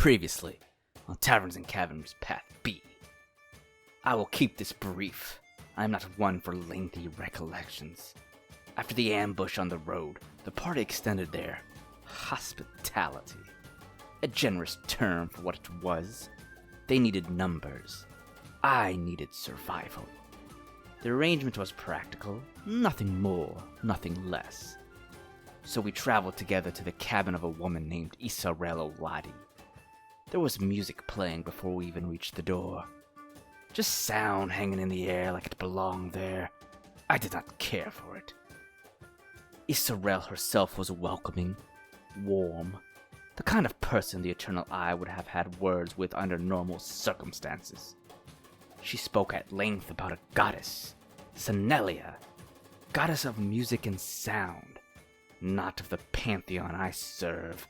Previously, on Taverns and Caverns Path B. I will keep this brief. I am not one for lengthy recollections. After the ambush on the road, the party extended their hospitality. A generous term for what it was. They needed numbers. I needed survival. The arrangement was practical, nothing more, nothing less. So we traveled together to the cabin of a woman named Isarel Oladi. There was music playing before we even reached the door. Just sound hanging in the air like it belonged there. I did not care for it. Isarel herself was welcoming, warm, the kind of person the Eternal Eye would have had words with under normal circumstances. She spoke at length about a goddess, Senelia, goddess of music and sound, not of the pantheon I serve,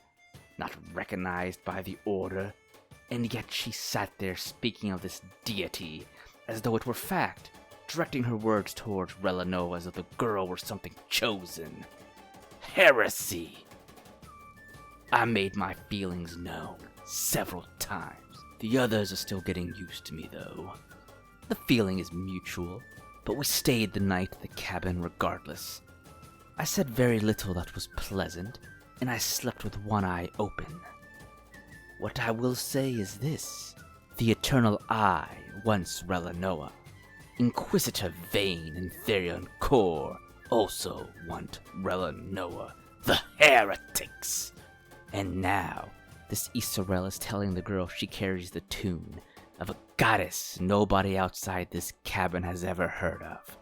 not recognized by the Order, and yet she sat there speaking of this deity as though it were fact, directing her words towards Relanoa as though the girl were something chosen. Heresy! I made my feelings known several times. The others are still getting used to me, though. The feeling is mutual, but we stayed the night at the cabin regardless. I said very little that was pleasant, and I slept with one eye open. What I will say is this. The Eternal Eye wants Relanoa. Inquisitor Vane and Therion Kor also want Relanoa. The heretics! And now, this Isarel is telling the girl she carries the tune of a goddess nobody outside this cabin has ever heard of.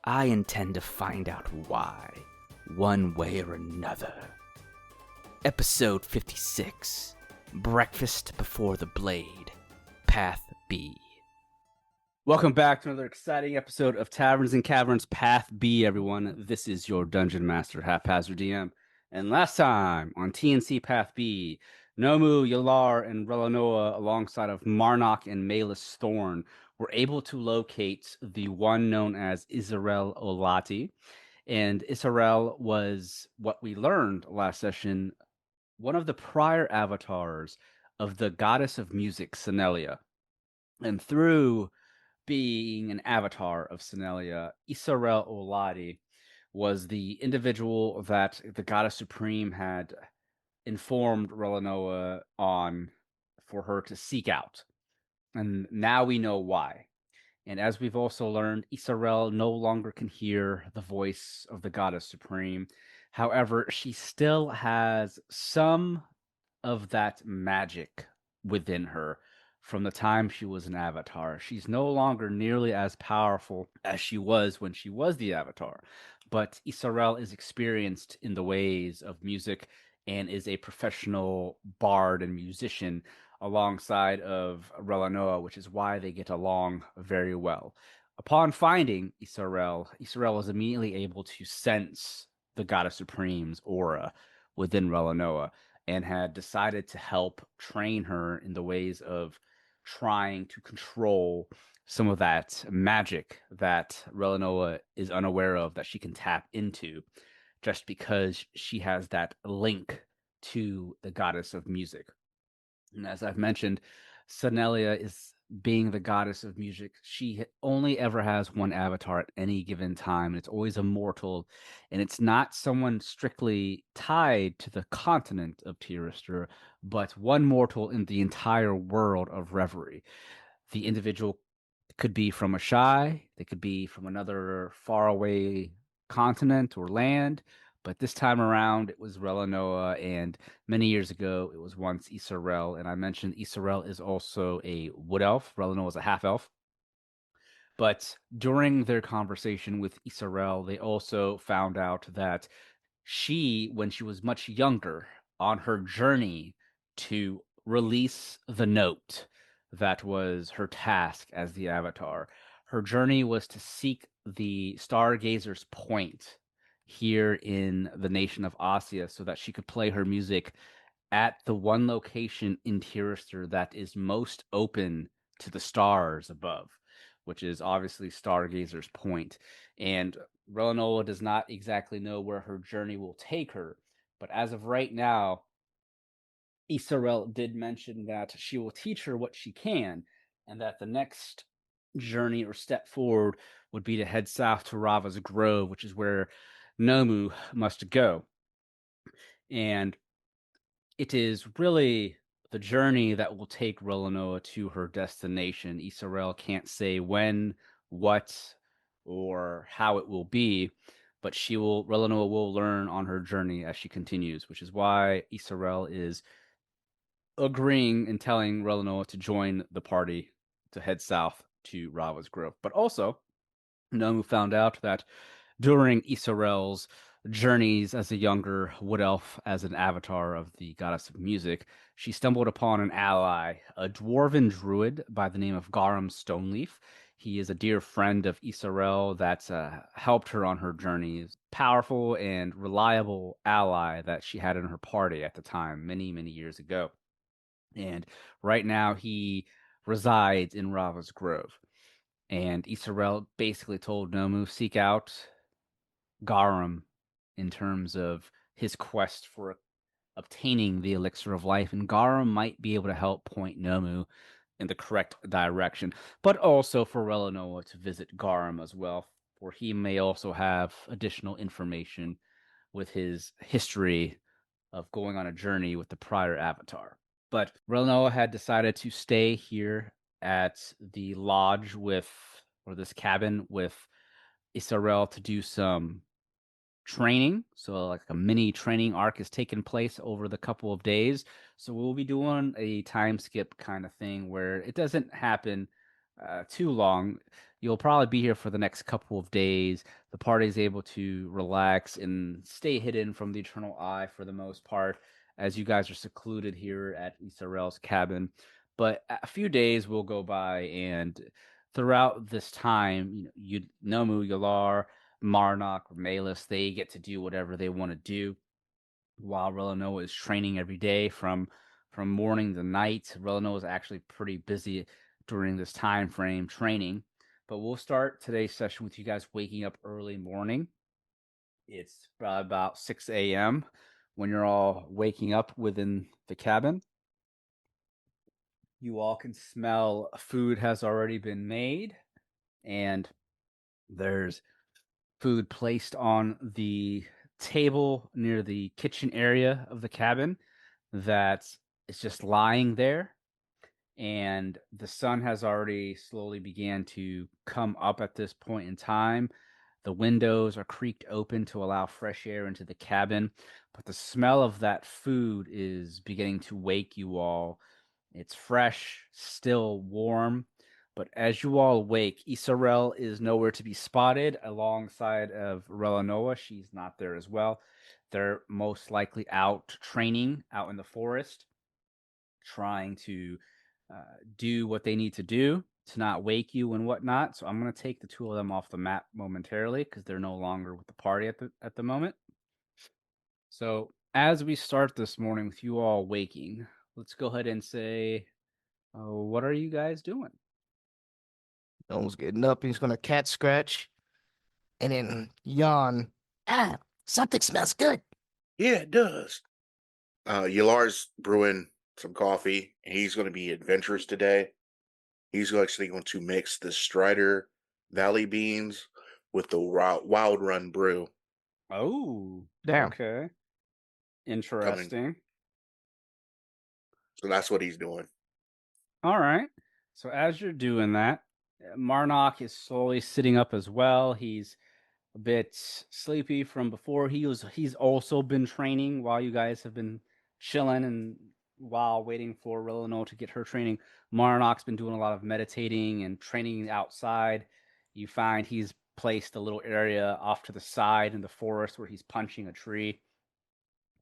I intend to find out why, one way or another. Episode 56, Breakfast Before the Blade, Path B. Welcome back to another exciting episode of Taverns and Caverns Path B, everyone. This is your Dungeon Master, Haphazard DM. And last time on TNC Path B, Nomu, Yalar, and Relanoa, alongside of Marnock and Malus Thorn, were able to locate the one known as Isarel Olati. And Isarel was, what we learned last session, one of the prior avatars of the goddess of music, Senelia. And through being an avatar of Senelia, Isarel Oladi was the individual that the goddess supreme had informed Relanoa on for her to seek out. And now we know why. And as we've also learned, Isarel no longer can hear the voice of the goddess supreme. However, she still has some of that magic within her from the time she was an avatar. She's no longer nearly as powerful as she was when she was the avatar. But Isarel is experienced in the ways of music and is a professional bard and musician alongside of Relanoa, which is why they get along very well. Upon finding Isarel was immediately able to sense the Goddess Supreme's aura within Relanoa and had decided to help train her in the ways of trying to control some of that magic that Relanoa is unaware of that she can tap into just because she has that link to the goddess of music. And as I've mentioned, Senelia is being the goddess of music. She only ever has one avatar at any given time, and it's always a mortal, and it's not someone strictly tied to the continent of Tyristor, but one mortal in the entire world of Reverie. The individual could be from a Ashai, they could be from another faraway continent or land, but this time around it was Relanoa, and many years ago it was once Isarel, and I mentioned Isarel is also a wood elf. Relanoa is a half elf. But during their conversation with Isarel, they also found out that she, when she was much younger, on her journey to release the note that was her task as the Avatar, her journey was to seek the Stargazer's Point here in the nation of Ossia so that she could play her music at the one location in Tyristor that is most open to the stars above, which is obviously Stargazer's Point. And Relanoa does not exactly know where her journey will take her, but as of right now, Isarel did mention that she will teach her what she can, and that the next journey or step forward would be to head south to Rava's Grove, which is where Nomu must go. And it is really the journey that will take Relanoa to her destination. Isarel can't say when, what, or how it will be, but Relanoa will learn on her journey as she continues, which is why Isarel is agreeing and telling Relanoa to join the party to head south to Rava's Grove. But also, Nomu found out that during Isarel's journeys as a younger wood elf, as an avatar of the goddess of music, she stumbled upon an ally, a dwarven druid by the name of Garum Stoneleaf. He is a dear friend of Isarel that helped her on her journeys. Powerful and reliable ally that she had in her party at the time, many, many years ago. And right now he resides in Rava's Grove. And Isarel basically told Nomu, seek out Garum in terms of his quest for obtaining the elixir of life, and Garum might be able to help point Nomu in the correct direction, but also for Relanoa to visit Garum as well, for he may also have additional information with his history of going on a journey with the prior avatar. But Relanoa had decided to stay here at the lodge with, or this cabin with Isarel to do some training. So like a mini training arc is taking place over the couple of days. So we'll be doing a time skip kind of thing where it doesn't happen too long. You'll probably be here for the next couple of days. The party's able to relax and stay hidden from the eternal eye for the most part, as you guys are secluded here at Isarel's cabin. But a few days will go by, and throughout this time, Nomu, Yalar, Marnock or Malus, they get to do whatever they want to do while Relanoa is training every day from morning to night. Relanoa is actually pretty busy during this time frame training. But we'll start today's session with you guys waking up early morning. It's about 6 a.m. when you're all waking up within the cabin. You all can smell food has already been made, and there's food placed on the table near the kitchen area of the cabin that is just lying there, and the sun has already slowly began to come up at this point in time. The windows are creaked open to allow fresh air into the cabin, but the smell of that food is beginning to wake you all. It's fresh, still warm, but as you all wake, Isarel is nowhere to be spotted alongside of Relanoa. She's not there as well. They're most likely out training out in the forest, trying to do what they need to do to not wake you and whatnot. So I'm going to take the two of them off the map momentarily because they're no longer with the party at the moment. So as we start this morning with you all waking, let's go ahead and say, what are you guys doing? Nolan's getting up. He's gonna cat scratch and then yawn. Ah, something smells good. Yeah, it does. Yalar's brewing some coffee, and he's going to be adventurous today. He's actually going to mix the Strider Valley beans with the Wild Run brew Oh, Damn. okay. coming. Interesting. So that's what he's doing. All right. So as you're doing that, Marnock is slowly sitting up as well. He's a bit sleepy from before. He's also been training while you guys have been chilling and while waiting for Relano to get her training. Marnock's been doing a lot of meditating and training outside. You find he's placed a little area off to the side in the forest where he's punching a tree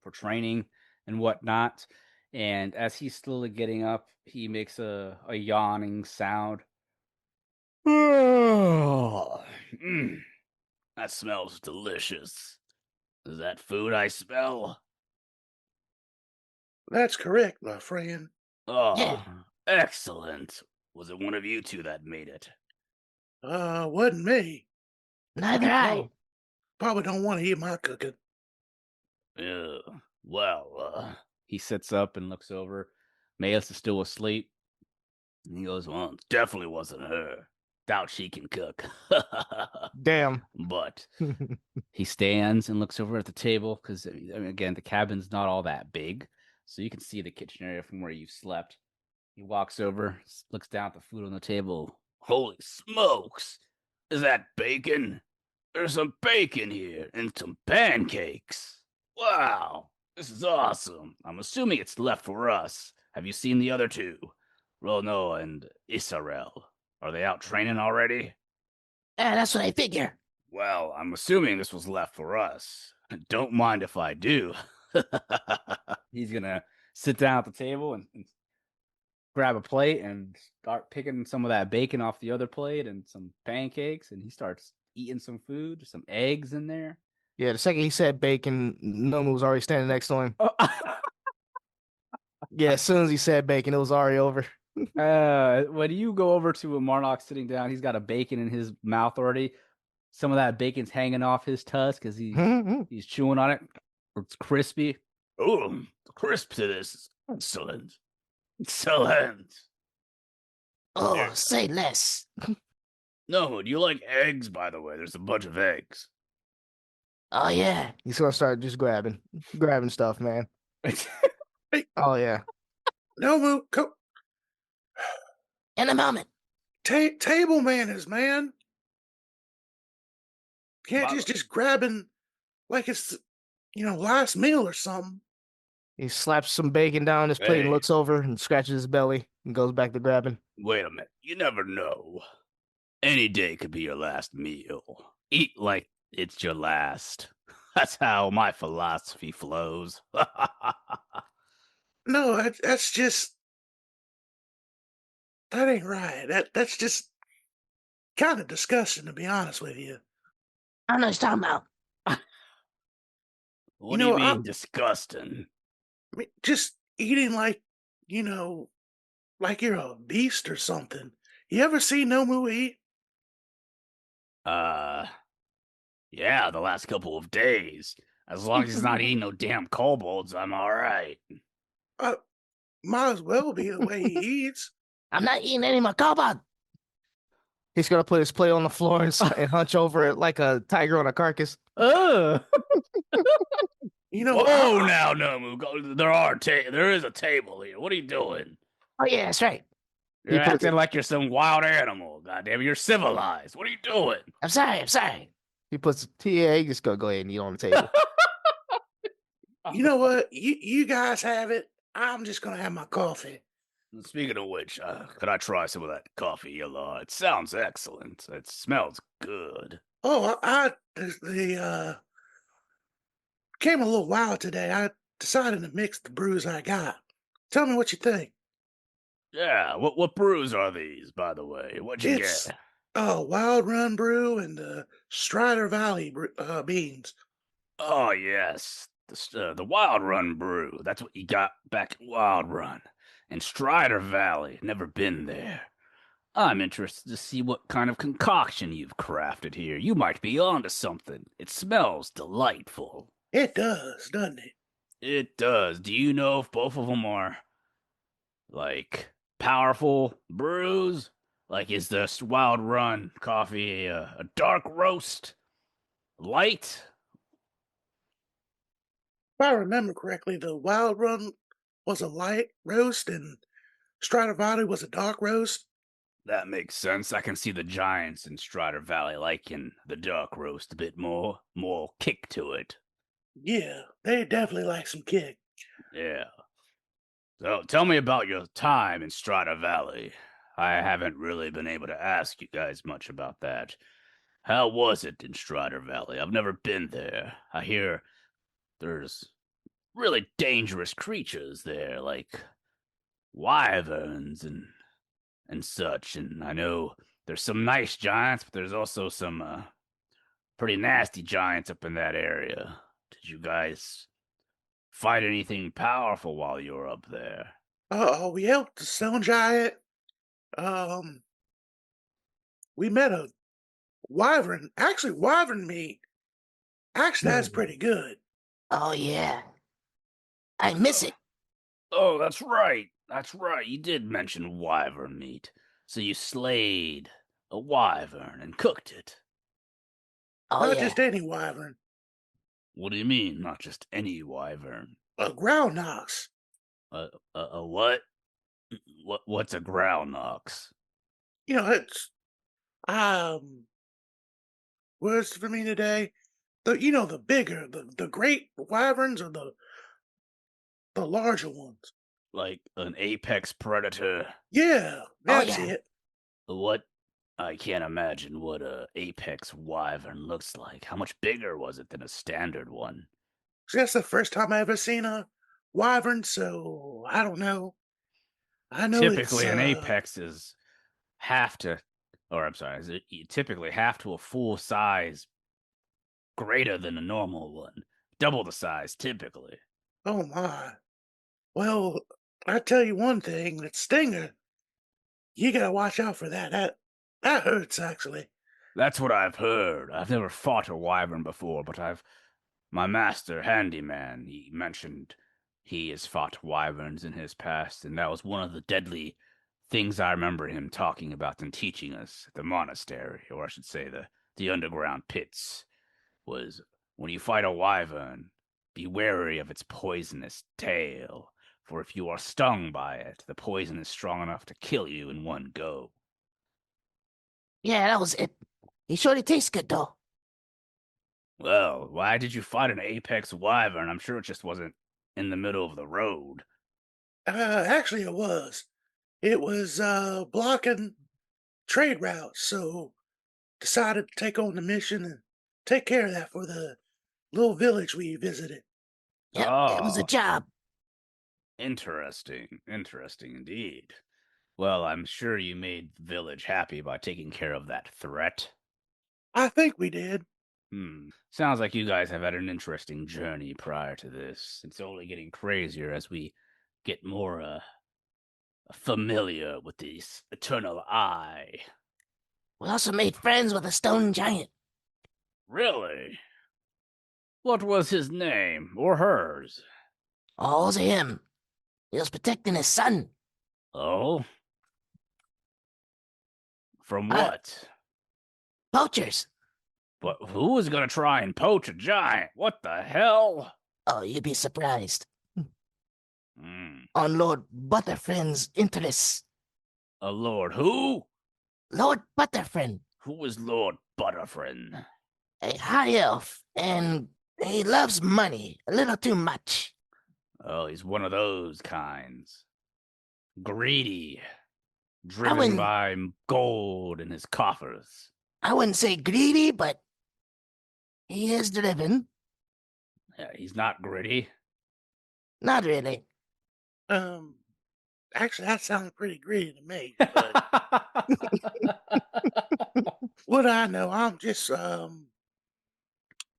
for training and whatnot. And as he's slowly getting up, he makes a yawning sound. Mm, that smells delicious. Is that food I smell? That's correct, my friend. Yeah, Oh, excellent. Was it one of you two that made it? Wasn't me. neither You I. probably don't want to eat my cooking. Yeah, well, He sits up and looks over. Mayus is still asleep. And he goes, well, it definitely wasn't her. Doubt she can cook. Damn. But he stands and looks over at the table because, I mean, again, the cabin's not all that big. So you can see the kitchen area from where you slept. He walks over, looks down at the food on the table. Holy smokes! Is that bacon? There's some bacon here and some pancakes. Wow, this is awesome. I'm assuming it's left for us. Have you seen the other two? Rono and Israel. Are they out training already? Yeah, that's what I figure. Well, I'm assuming this was left for us. Don't mind if I do. He's gonna sit down at the table and grab a plate and start picking some of that bacon off the other plate and some pancakes, and he starts eating some food, some eggs in there. Yeah, the second he said bacon, Nomu was already standing next to him. Oh. Yeah, as soon as he said bacon, it was already over. When you go over to a Marnock sitting down, he's got a bacon in his mouth already. Some of that bacon's hanging off his tusk as he's chewing on it. It's crispy. Oh, the crisp to this is excellent. Excellent. Oh, Yeah. say less. No, do you like eggs, by the way? There's a bunch of eggs. Oh yeah. He's gonna start just grabbing stuff, man. Oh yeah. Nomu, come. In a moment. Table manners, man. Can't Wow. just grabbing like it's last meal or something. He slaps some bacon down his plate and Hey. looks over and scratches his belly and goes back to grabbing. Wait a minute. You never know. Any day could be your last meal. Eat like it's your last. That's how my philosophy flows. No, that's just that ain't right. That's just kind of disgusting, to be honest with you. I don't know what you're talking about. What do you mean disgusting? I mean, just eating like you're a beast or something. You ever see Nomu eat? Yeah, the last couple of days. As long as he's not eating no damn kobolds, I'm alright. Might as well be the way he eats. I'm not eating any more cobalt. He's gonna put his plate on the floor and hunch over it like a tiger on a carcass. You know, Whoa, now, Nomu, there is a table here. What are you doing? Oh yeah, that's right. You're acting like you're some wild animal. Goddamn, you're civilized. What are you doing? I'm sorry. He just gonna go ahead and eat on the table. You know what? You guys have it. I'm just gonna have my coffee. Speaking of which, could I try some of that coffee you lot? It sounds excellent. It smells good. Oh, the came a little wild today. I decided to mix the brews I got. Tell me what you think. Yeah, what brews are these, by the way? What'd you It's get? Wild Run Brew and Strider Valley beans. Oh, yes. The Wild Run brew. That's what you got back at Wild Run. And Strider Valley. Never been there. I'm interested to see what kind of concoction you've crafted here. You might be onto something. It smells delightful. It does, doesn't it? It does. Do you know if both of them are, like, powerful brews? Like, is this Wild Run coffee a dark roast? Light? If I remember correctly, the Wild Run was a light roast and Strider Valley was a dark roast. That makes sense. I can see the giants in Strider Valley liking the dark roast a bit more. More kick to it. Yeah, they definitely like some kick. Yeah. So tell me about your time in Strider Valley. I haven't really been able to ask you guys much about that. How was it in Strider Valley? I've never been there. I hear there's really dangerous creatures there, like wyverns and such. And I know there's some nice giants, but there's also some pretty nasty giants up in that area. Did you guys fight anything powerful while you were up there? We helped the stone giant. We met a wyvern. Actually, wyvern meat. Actually, that's pretty good. Oh yeah. I miss it. Oh, that's right. That's right. You did mention wyvern meat. So you slayed a wyvern and cooked it. Oh Not yeah. just any wyvern, What do you mean, not just any wyvern? a ground ox. A what? What's a ground ox? You know, it's words for me today. The bigger, the great wyverns or the larger ones. Like an apex predator? Yeah, Oh that's yeah. it. What? I can't imagine what a apex wyvern looks like. How much bigger was it than a standard one? So that's the first time I ever seen a wyvern, so I don't know. I know it's Typically, an apex is half to, or I'm sorry, typically half to a full size greater than a normal one. Double the size, typically. oh my. Well, I tell you one thing, that stinger, you gotta watch out for that. That hurts actually. That's what I've heard. I've never fought a wyvern before, but my master, Handyman, he mentioned he has fought wyverns in his past, and that was one of the deadly things I remember him talking about and teaching us at the monastery, or I should say the underground pits, was when you fight a wyvern, be wary of its poisonous tail, for if you are stung by it, the poison is strong enough to kill you in one go. Yeah, that was it. He surely tastes good though. Well, why did you fight an apex wyvern? I'm sure it just wasn't in the middle of the road. Actually it was. It was blocking trade routes, so decided to take on the mission and take care of that for the little village we visited. Yep, it was a Oh, job. interesting. Interesting indeed. Well, I'm sure you made the village happy by taking care of that threat. I think we did. Sounds like you guys have had an interesting journey prior to this. It's only getting crazier as we get more familiar with this eternal eye. We also made friends with a stone giant. Really? What was his name or hers? All's him. He was protecting his son. Oh? From Uh, what? Poachers. But who was gonna try and poach a giant? What the hell? Oh, you'd be surprised. Hmm. On Lord Butterfriend's interests. A Lord who? Lord Butterfriend, Who is Lord Butterfriend? a high elf, and he loves money a little too much. Oh, he's one of those kinds. Greedy. I Driven wouldn't, by gold in his coffers. I wouldn't say greedy, but he is driven. Yeah, he's not gritty. Not really. Um, Actually, that sounds pretty greedy to me. But what I know, I'm just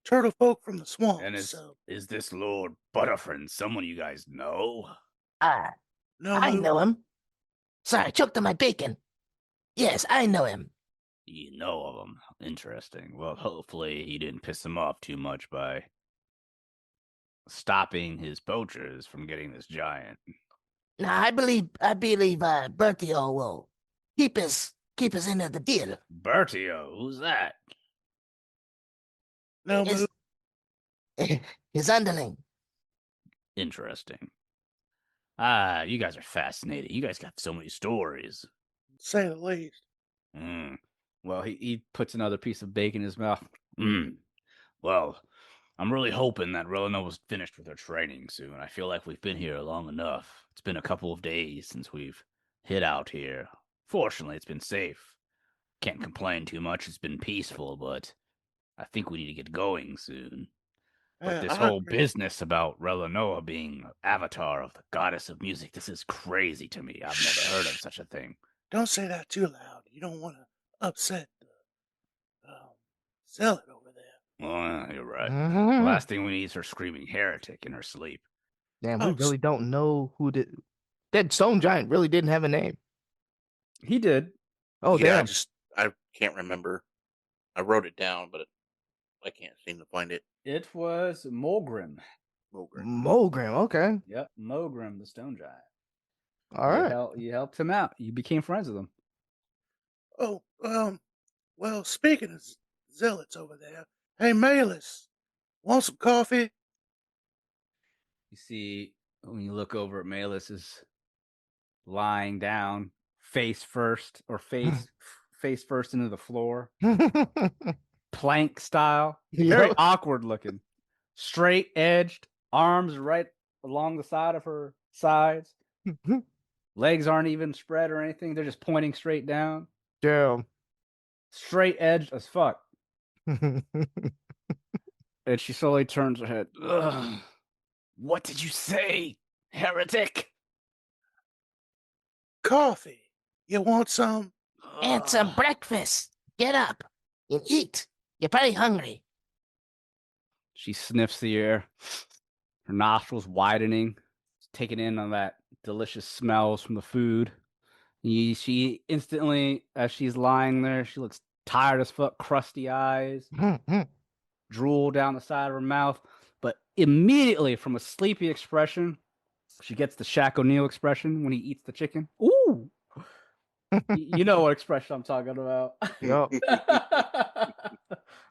turtle folk from the swamp. And So is this Lord Butterfriend someone you guys know? Ah, no I move. know him. Sorry, choked on my bacon. Yes, I know him. You know of him. Interesting. Well, hopefully he didn't piss him off too much by stopping his poachers from getting this giant. Now, I believe, Bertio will keep his end of the deal. Bertio, who's that? No His, move. his underling. Interesting. Ah, you guys are fascinating. You guys got so many stories. Say the least. Well, he puts another piece of bacon in his mouth. Well, I'm really hoping that Relinova's finished with her training soon. I feel like we've been here long enough. It's been a couple of days since we've hit out here. Fortunately, it's been safe. Can't complain too much. It's been peaceful, but I think we need to get going soon. But this I whole agree. business about Relinoa being avatar of the goddess of music, this is crazy to me. I've never heard of Shh. such a thing. Don't say that too loud. You don't want to upset the zealot over there. Well, you're right. The Mhm. last thing we need is her screaming heretic in her sleep. Damn, we Oh, really don't know who did. That stone giant really didn't have a name. He did. Oh, yeah. damn. I can't remember. I wrote it down, but I can't seem to find it. It was Mulgrim. Mogren. Mogrim. Okay. Yep, Mogrim, the stone giant. All right. You helped him out. You became friends with him. Oh, well, speaking of zealots over there, hey, Malus, want some coffee? You see, when you look over at Malus is lying down, face first, or face first into the floor, plank style, very Yep. awkward looking, straight edged, arms right along the side of her sides, legs aren't even spread or anything. They're just pointing straight down, Damn. straight edged as fuck. And she slowly turns her head. Ugh. What did you say, heretic? Coffee. You want some? And some breakfast. Get up and eat. You're probably hungry. She sniffs the air, her nostrils widening, taking in on that delicious smells from the food. She instantly, as she's lying there, she looks tired as fuck, crusty eyes, drool down the side of her mouth. But immediately, from a sleepy expression, she gets the Shaq O'Neal expression when he eats the chicken. Ooh, you know what expression I'm talking about? Yep.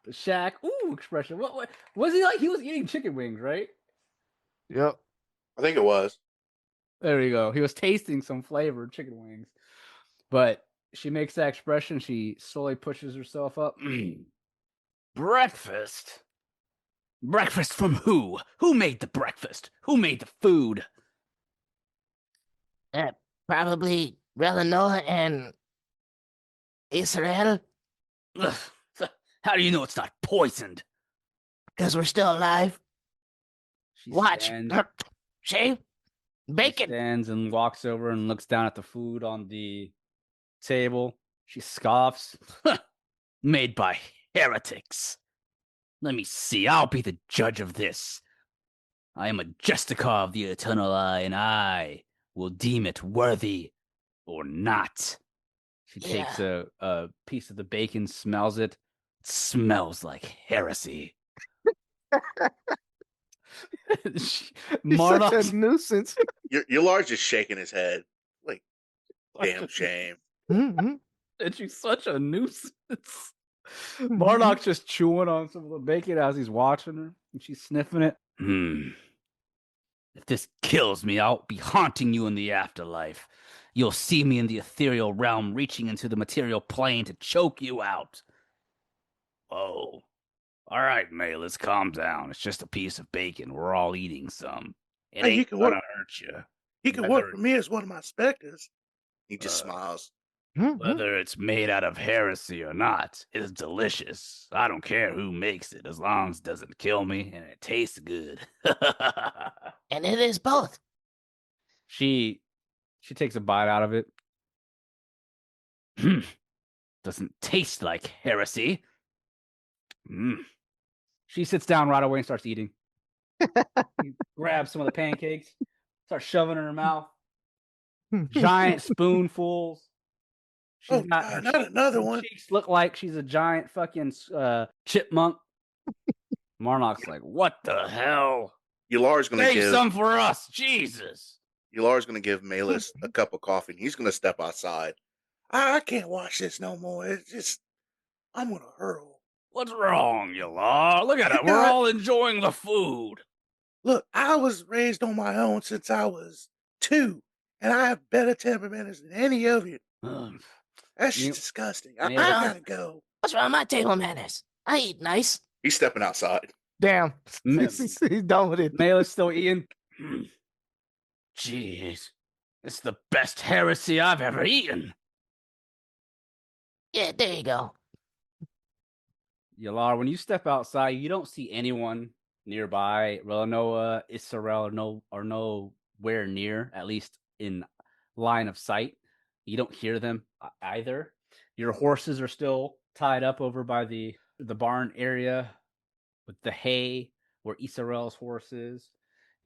The Shaq ooh expression. What was he like? He was eating chicken wings, right? Yep. I think it was. There you go. He was tasting some flavored chicken wings. But she makes that expression. She slowly pushes herself up. Breakfast? Breakfast from who? Who made the breakfast? Who made the food? Probably Relanoa and Israel, Ugh. How do you know it's not poisoned? because we're still alive. She Watch. stands, Shave. she Bacon. stands and walks over and looks down at the food on the table. She scoffs. Made by heretics. Let me see. I'll be the judge of this. I am a Justica of the Eternal Eye, and I will deem it worthy or not. She takes a piece of the bacon, smells it. It smells like heresy. He's Marduk, such a nuisance. Your Lars just shaking his head. Like, damn shame. Mhm. and she's such a nuisance. Marduk's just chewing on some of the bacon as he's watching her, and she's sniffing it. If this kills me, I'll be haunting you in the afterlife. You'll see me in the ethereal realm, reaching into the material plane to choke you out. Oh, all right, Malus, calm down. It's just a piece of bacon. We're all eating some. It Hey, you ain't can gonna work. hurt you. He can work for me as one of my specters. He just smiles. Whether it's made out of heresy or not, it's delicious. I don't care who makes it, as long as it doesn't kill me and it tastes good. And it is both. She takes a bite out of it. Doesn't taste like heresy. She sits down right away and starts eating. She grabs some of the pancakes, starts shoving in her mouth. Giant spoonfuls. She's Oh, got God, not another her one. cheeks look like she's a giant fucking chipmunk. Marnock's like, what the hell? Yalar's gonna Save give some for us, Jesus. Yalar's gonna give Malus a cup of coffee, and he's gonna step outside. I can't watch this no more. It's just I'm gonna hurl. What's wrong, Yalar? Look at You it. We're got- all enjoying the food. Look, I was raised on my own since I was 2, and I have better temperaments than any of you. That's You- just disgusting. you- I gotta go. What's wrong with my table manners? I eat nice. He's stepping outside. Damn. Ma- He's done with it. Mala's still eating. Jeez. It's the best heresy I've ever eaten. Yeah, there you go. Yalar, when you step outside, you don't see anyone nearby. Relanoa, Israel are nowhere near, at least in line of sight. You don't hear them either. Your horses are still tied up over by the barn area with the hay where Israel's horse is.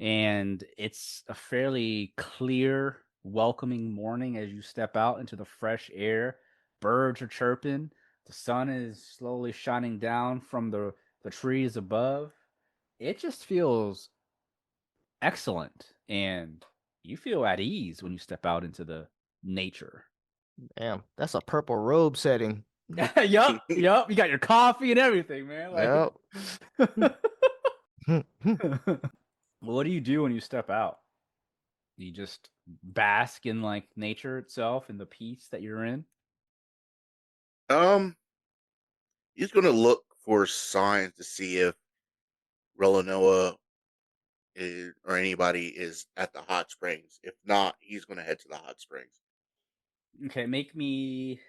And it's a fairly clear, welcoming morning as you step out into the fresh air. Birds are chirping. The sun is slowly shining down from the trees above. It just feels Excellent. And you feel at ease when you step out into the nature. Damn, that's a purple robe setting. Yup. You got your coffee and everything, man. Yep. What do you do when you step out? You just bask in like nature itself and the peace that you're in. Um, he's gonna look for signs to see if Relanoa or anybody is at the hot springs. If not, he's gonna head to the hot springs. Okay, make me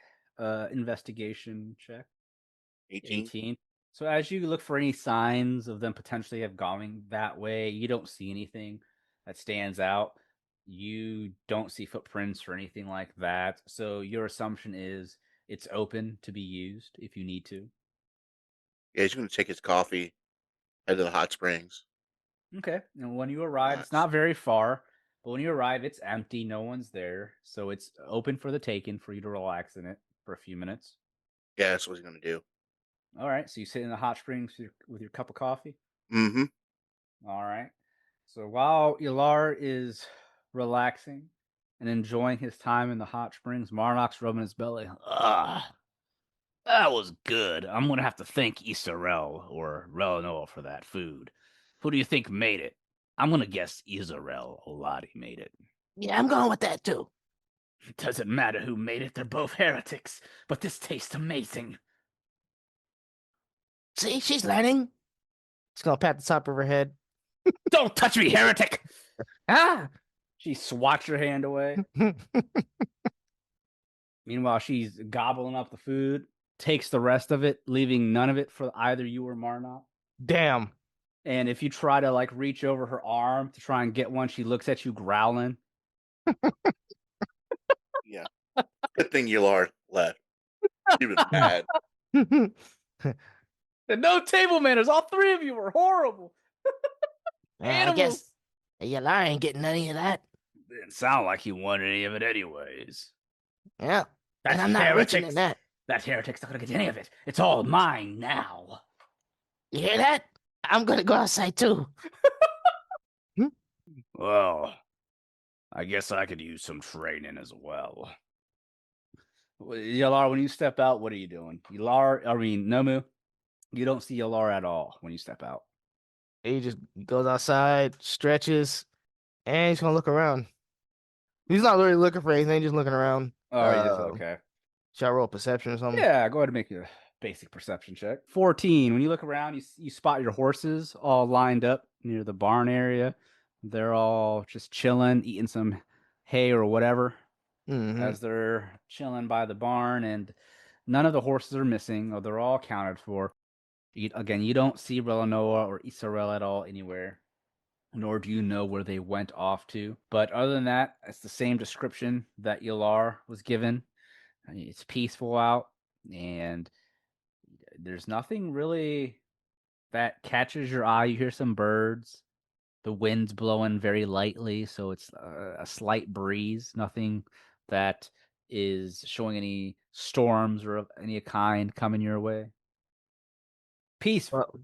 investigation check. 18. 18. So as you look for any signs of them potentially have going that way, you don't see anything that stands out. You don't see footprints or anything like that. So your assumption is it's open to be used if you need to. Yeah, he's gonna take his coffee, head to the hot springs, Okay. And when you arrive, it's relax. not very far, but when you arrive, it's empty. No one's there. So it's open for the taking for you to relax in it for a few minutes. Yeah, that's what he's gonna do. All right. So you sit in the hot springs with your cup of coffee. Mm-hmm. All right. So while Ilar is relaxing and enjoying his time in the hot springs, Marnock's rubbing his belly. Ah, that was good. I'm going to have to thank Isarel or Relanoa for that food. Who do you think made it? I'm going to guess Isarel Oladi made it. Yeah, I'm going with that too. It doesn't matter who made it, they're both heretics, but this tastes amazing. See, she's learning. She's gonna pat the top of her head. Don't touch me, heretic! Ah! She swats your hand away. Meanwhile, she's gobbling up the food, takes the rest of it, leaving none of it for either you or Marnot. Damn. And if you try to like reach over her arm to try and get one, she looks at you growling. Yeah. Good thing Ylar left. He was mad. And no table manners. All three of you were horrible. I Animals. guess Yalar ain't getting any of that. Didn't sound like he wanted any of it anyways. Yeah. That And I'm not richer than that. That heretic's not gonna get any of it. It's all mine now. You hear that? I'm gonna go outside too. Well, I guess I could use some training as well. Yalar, when you step out, what are you doing? Nomu, you don't see Yalar at all when you step out. He just goes outside, stretches, and he's gonna look around. He's not really looking for anything, just looking around. Okay. Should I roll perception or something? Yeah, go ahead and make a basic perception check. 14. When you look around, you spot your horses all lined up near the barn area. They're all just chilling, eating some hay or whatever as they're chilling by the barn, and none of the horses are missing, or they're all accounted for. Again, you don't see Relanoa or Isarel at all anywhere, nor do you know where they went off to. But other than that, it's the same description that Ilar was given. I mean, it's peaceful out, and there's nothing really that catches your eye. You hear some birds. The wind's blowing very lightly, so it's a slight breeze. Nothing that is showing any storms or of any kind coming your way. Peaceful.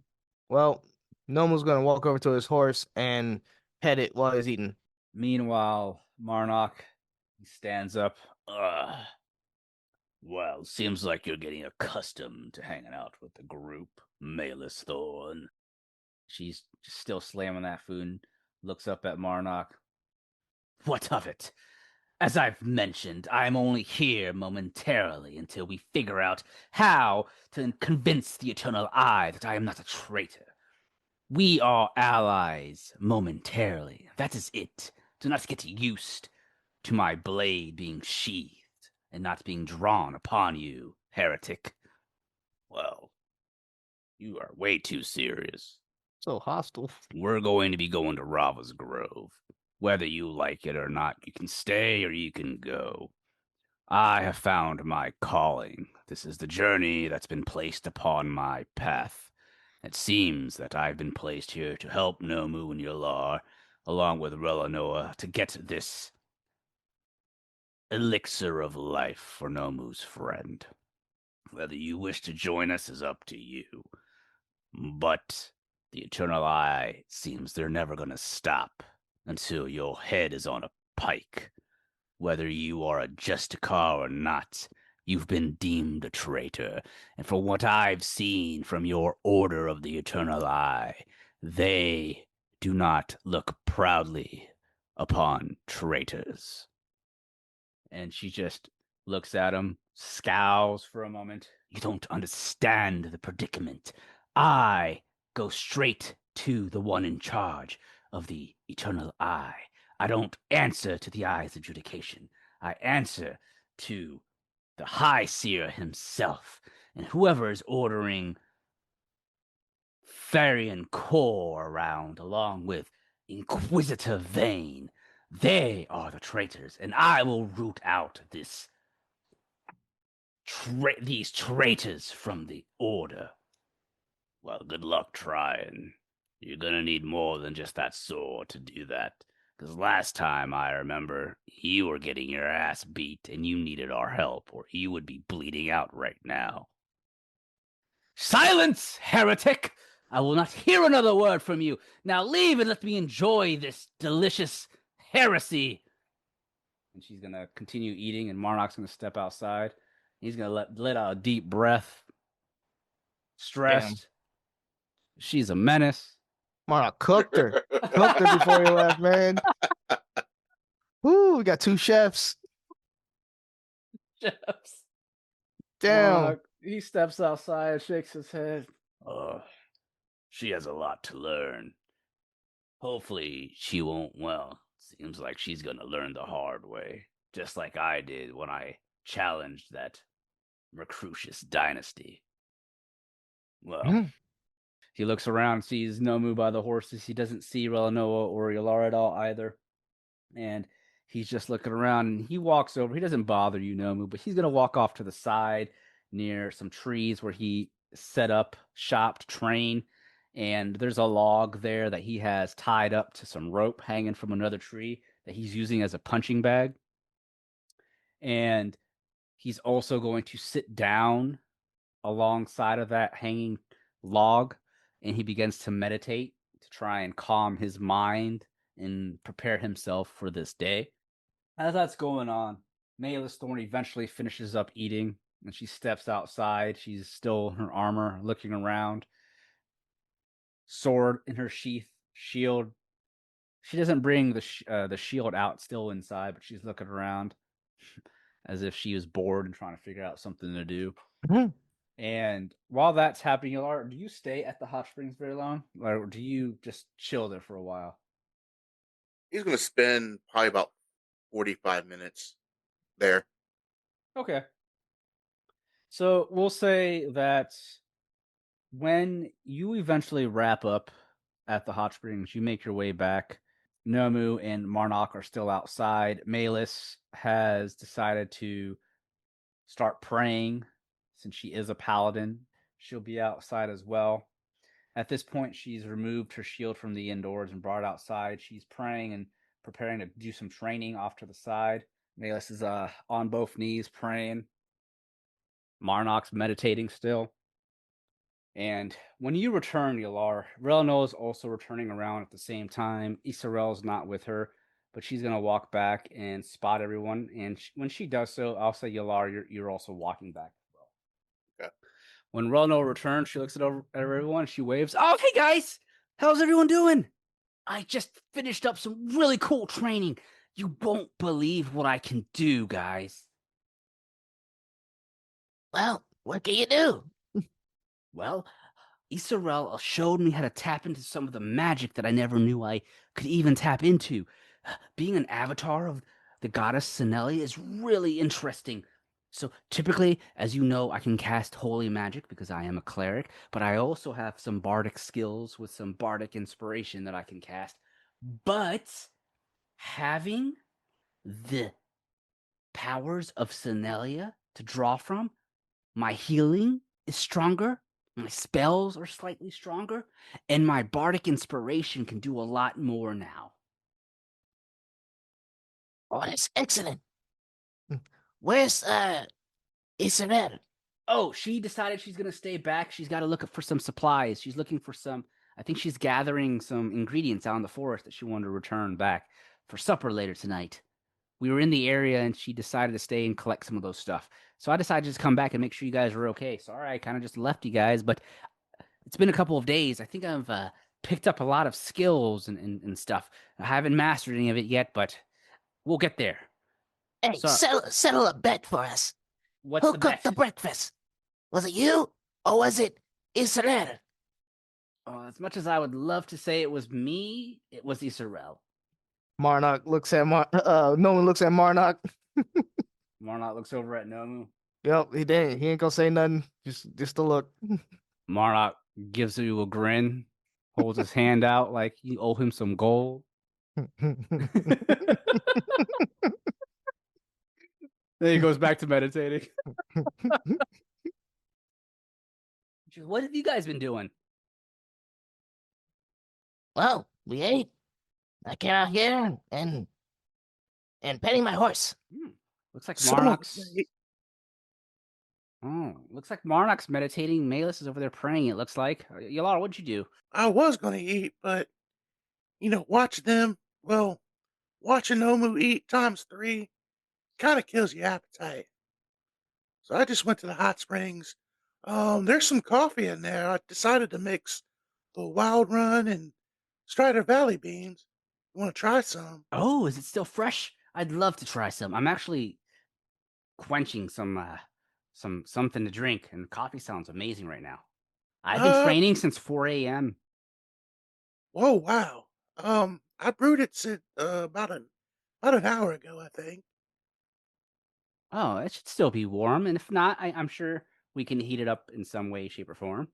Well, Nomu's gonna walk over to his horse and pet it while he's eating. Meanwhile, Marnock stands up. Well, seems like you're getting accustomed to hanging out with the group, Malus Thorn. She's still slamming that food and looks up at Marnock. What of it? As I've mentioned, I'm only here momentarily until we figure out how to convince the Eternal Eye that I am not a traitor. We are allies momentarily. That is it. Do not get used to my blade being sheathed and not being drawn upon you, heretic. Well, you are way too serious. So hostile. We're going to be going to Rava's Grove. Whether you like it or not, you can stay or you can go. I have found my calling. This is the journey that's been placed upon my path. It seems that I've been placed here to help Nomu and Yalar, along with Relanoa, to get this elixir of life for Nomu's friend. Whether you wish to join us is up to you. But the Eternal Eye seems they're never going to stop until your head is on a pike. Whether you are a Justicar or not, you've been deemed a traitor, and from what I've seen from your Order of the Eternal Eye, they do not look proudly upon traitors. And she just looks at him, scowls for a moment. You don't understand the predicament. I go straight to the one in charge of the Eternal Eye. I don't answer to the Eye's adjudication. I answer to the High Seer himself, and whoever is ordering Therian Core around, along with Inquisitor Vane. They are the traitors, and I will root out these traitors from the Order. Well, good luck trying. You're gonna need more than just that sword to do that. Because last time I remember, you were getting your ass beat and you needed our help, or you would be bleeding out right now. Silence, heretic! I will not hear another word from you. Now leave and let me enjoy this delicious heresy. And she's gonna continue eating, and Marnock's gonna step outside. He's gonna let out a deep breath. Stressed. She's a menace. Marnock cooked her. Cooked her before he left, man. Woo, we got 2 chefs. Chefs. Damn. Marnock, he steps outside, shakes his head. She has a lot to learn. Hopefully she won't, well, seems like she's gonna learn the hard way. Just like I did when I challenged that Mercutius dynasty. Well, he looks around, sees Nomu by the horses. He doesn't see Relanoa or Yalara at all either. And he's just looking around, and he walks over. He doesn't bother you, Nomu, but he's going to walk off to the side near some trees where he set up shop to train. And there's a log there that he has tied up to some rope hanging from another tree that he's using as a punching bag. And he's also going to sit down alongside of that hanging log, and he begins to meditate to try and calm his mind and prepare himself for this day. As that's going on, Maelys Thorn eventually finishes up eating, and she steps outside. She's still in her armor, looking around. Sword in her sheath, shield. She doesn't bring the shield out, still inside, but she's looking around as if she was bored and trying to figure out something to do. Mhm. And while that's happening, Yalara, do you stay at the hot springs very long, or do you just chill there for a while? He's going to spend probably about 45 minutes there. Okay. So we'll say that when you eventually wrap up at the hot springs, you make your way back. Nomu and Marnock are still outside. Maelys has decided to start praying since she is a paladin. She'll be outside as well. At this point, she's removed her shield from the indoors and brought it outside. She's praying and preparing to do some training off to the side. Maelys is on both knees praying. Marnock's meditating still. And when you return, Yalar, Relano is also returning around at the same time. Isarel's not with her, but she's going to walk back and spot everyone. And when she does so, I'll say, Yalar, you're also walking back as well. Okay. When Relano returns, she looks at everyone. She waves. Oh, hey, guys. How's everyone doing? I just finished up some really cool training. You won't believe what I can do, guys. Well, what can you do? Well, Isarel showed me how to tap into some of the magic that I never knew I could even tap into. Being an avatar of the goddess Senelia is really interesting. So typically, as you know, I can cast holy magic because I am a cleric, but I also have some bardic skills with some bardic inspiration that I can cast. But having the powers of Senelia to draw from, my healing is stronger, my spells are slightly stronger, and my bardic inspiration can do a lot more now. Oh, that's excellent. Where's Isabel? Oh, she decided she's going to stay back. She's got to look for some supplies. She's looking for some I think she's gathering some ingredients out in the forest that she wanted to return back for supper later tonight. We were in the area and she decided to stay and collect some of those stuff. So I decided to just come back and make sure you guys were okay. Sorry, I kind of just left you guys, but it's been a couple of days. I think I've picked up a lot of skills and stuff. I haven't mastered any of it yet, but we'll get there. Hey, So, settle a bet for us. what's Who the cooked bet? the breakfast? Was it you or was it Israel? As much as I would love to say it was me, it was Isarel. Marnock looks at no one looks at Marnock. Marnot looks over at Nomu. Yep, he ain't gonna say nothing. Just a look. Marnot gives you a grin, holds his hand out like you owe him some gold. Then he goes back to meditating. What have you guys been doing? Well, we ate. I came out here and petting my horse. Looks like Someone Marnock's. Oh, looks like Marnock's meditating. Malus is over there praying. It looks like. Yalar, what'd you do? I was gonna eat, but watching Omu eat times three kind of kills your appetite. So I just went to the hot springs. There's some coffee in there. I decided to mix the Wild Run and Strider Valley beans. You want to try some? Oh, is it still fresh? I'd love to try some. I'm actually quenching some something to drink, and coffee sounds amazing right now. I've been Uh, training since 4 a.m. oh wow. I brewed it since about an hour ago, I think. Oh, it should still be warm, and if not, I'm sure we can heat it up in some way, shape, or form.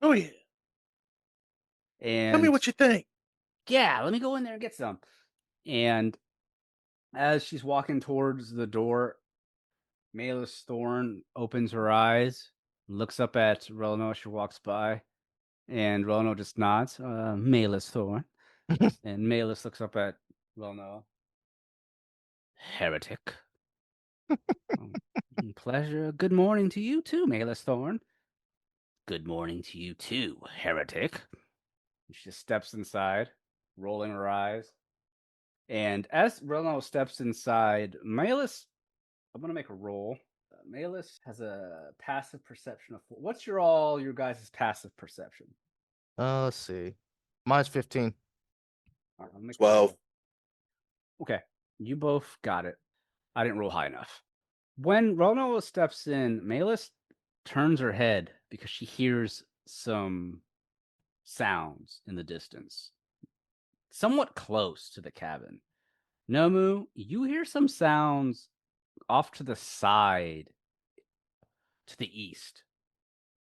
Oh yeah. Tell me And what you think. yeah, let me go in there and get some. And as she's walking towards the door, Malus Thorn opens her eyes, looks up at Relno as she walks by, and Relno just nods. Malus Thorn. And Malus looks up at Relno. Heretic. Pleasure. Good morning to you too, Malus Thorn. Good morning to you too, heretic. She just steps inside, rolling her eyes. And as Relno steps inside, Malus, I'm going to make a roll. Malus has a passive perception of. What's your guys' passive perception? Let's see. Mine's 15. All right, I'll make a 12. roll. Okay, you both got it. I didn't roll high enough. When Relno steps in, Malus turns her head because she hears some sounds in the distance, somewhat close to the cabin. Nomu, you hear some sounds off to the side, to the east,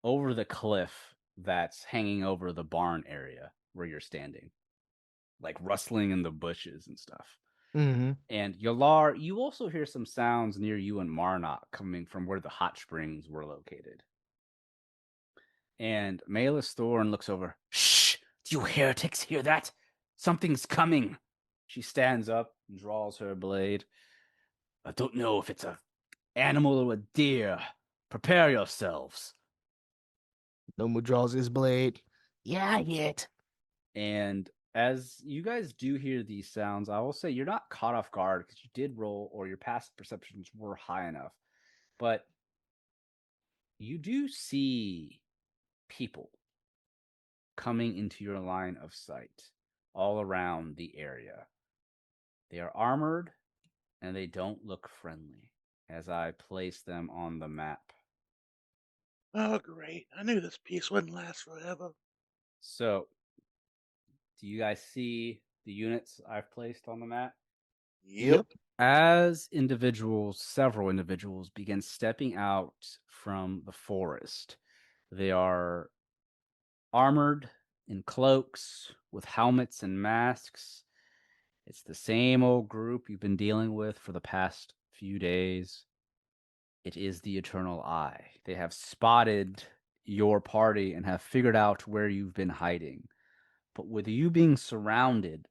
over the cliff that's hanging over the barn area where you're standing, like rustling in the bushes and stuff. Mm-hmm. And Yalar, you also hear some sounds near you and Marnot coming from where the hot springs were located. And Malus Thorn looks over. Shh! Do you heretics hear that? Something's coming. She stands up and draws her blade. I don't know if it's a animal or a deer. Prepare yourselves. Nomu draws his blade. Yeah, I hear it. And as you guys do hear these sounds, I will say you're not caught off guard because you did roll or your past perceptions were high enough. But you do see people coming into your line of sight all around the area. They are armored and they don't look friendly as I place them on the map. Oh great. I knew this piece wouldn't last forever. So, do you guys see the units I've placed on the map? Yep. As several individuals begin stepping out from the forest, they are armored in cloaks with helmets and masks. It's the same old group you've been dealing with for the past few days. It is the Eternal Eye. They have spotted your party and have figured out where you've been hiding. But with you being surrounded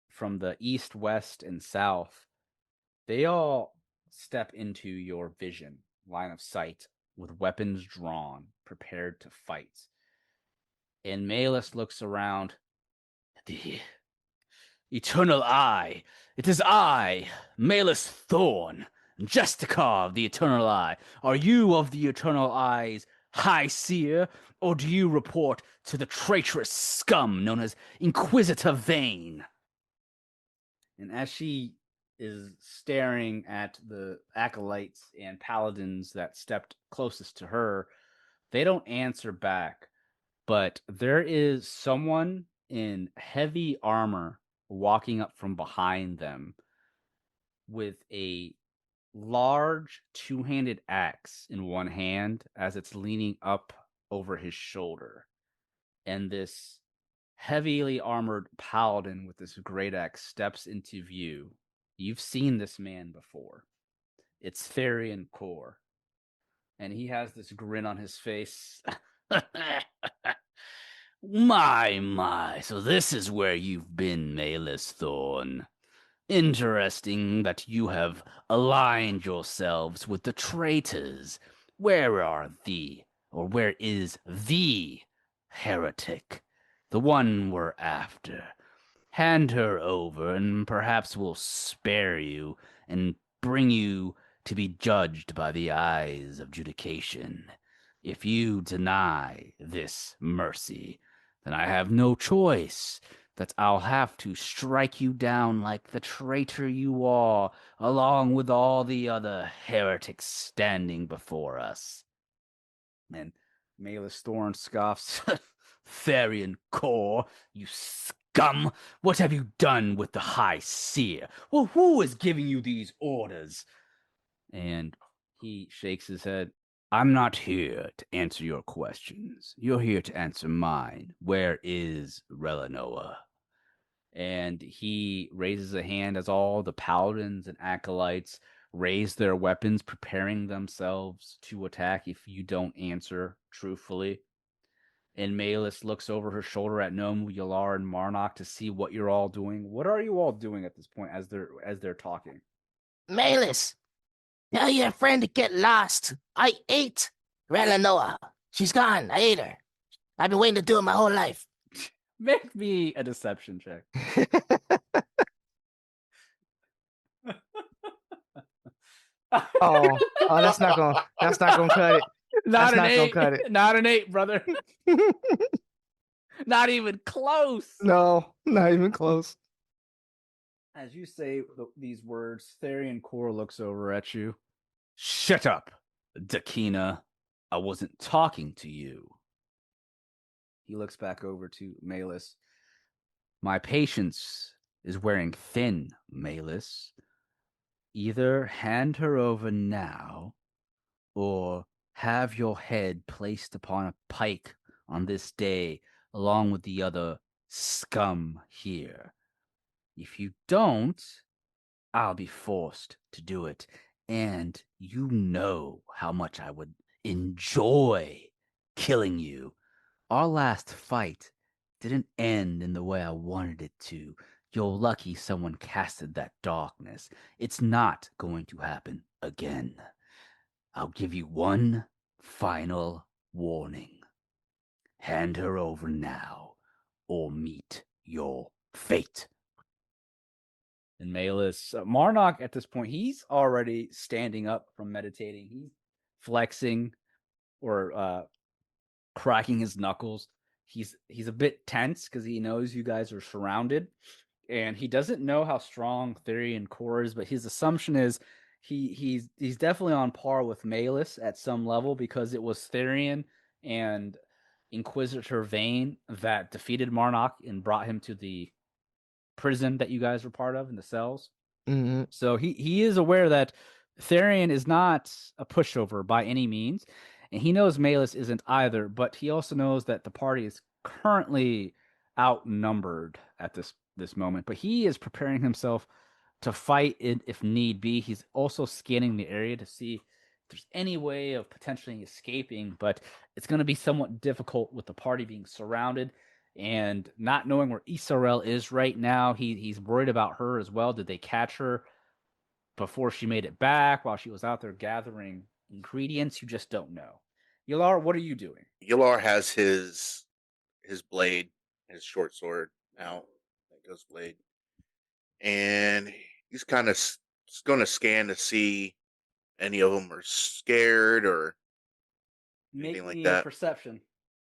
from the east, west, and south, they all step into your vision, line of sight, with weapons drawn, prepared to fight. And Malus looks around. The Eternal Eye. It is I, Malus Thorn, Justicar of the Eternal Eye. Are you of the Eternal Eye's High Seer, or do you report to the traitorous scum known as Inquisitor Vane? And as she is staring at the acolytes and paladins that stepped closest to her, they don't answer back. But there is someone in heavy armor walking up from behind them with a large two-handed axe in one hand as it's leaning up over his shoulder. And this heavily armored paladin with this great axe steps into view. You've seen this man before. It's Therian Core. And he has this grin on his face. My, so this is where you've been, Malus Thorn. Interesting that you have aligned yourselves with the traitors. Where is the heretic? The one we're after. Hand her over, and perhaps we'll spare you and bring you to be judged by the eyes of judication. If you deny this mercy, then I have no choice that I'll have to strike you down like the traitor you are, along with all the other heretics standing before us. And Malus Thorn scoffs, Therian Core, you scum! What have you done with the High Seer? Well, who is giving you these orders? And he shakes his head. I'm not here to answer your questions. You're here to answer mine. Where is Relanoa? And he raises a hand as all the paladins and acolytes raise their weapons, preparing themselves to attack if you don't answer truthfully. And Malus looks over her shoulder at Nomu, Yalar, and Marnock to see what you're all doing. What are you all doing at this point as they're talking? Malus, tell your friend to get lost. I ate Relanoa. She's gone. I ate her. I've been waiting to do it my whole life. Make me a deception check. Oh, that's not gonna cut it. Not That's an not gonna 8. cut it. Not an 8, brother. Not even close. No, not even close. As you say these words, Therian Core looks over at you. Shut up, Dakina. I wasn't talking to you. He looks back over to Malus. My patience is wearing thin, Malus. Either hand her over now, or have your head placed upon a pike on this day, along with the other scum here. If you don't, I'll be forced to do it. And you know how much I would enjoy killing you. Our last fight didn't end in the way I wanted it to. You're lucky someone casted that darkness. It's not going to happen again. I'll give you one final warning. Hand her over now, or meet your fate. And Malus, Marnock at this point, he's already standing up from meditating. He's flexing or cracking his knuckles. He's a bit tense because he knows you guys are surrounded, and he doesn't know how strong Therian Core is, but his assumption is he's definitely on par with Malus at some level because it was Therian and Inquisitor Vane that defeated Marnock and brought him to the prison that you guys were part of in the cells. Mm-hmm. So he is aware that Therian is not a pushover by any means, and he knows Malus isn't either, but he also knows that the party is currently outnumbered at this moment. But he is preparing himself to fight it if need be. He's also scanning the area to see if there's any way of potentially escaping, but it's going to be somewhat difficult with the party being surrounded and not knowing where Isarel is right now. He's worried about her as well. Did they catch her before she made it back while she was out there gathering ingredients? You just don't know. Yalar, what are you doing? Yalar has his his blade, his short sword out, that ghost blade, and he's kind of going to scan to see any of them are scared or anything Make like me a that. perception.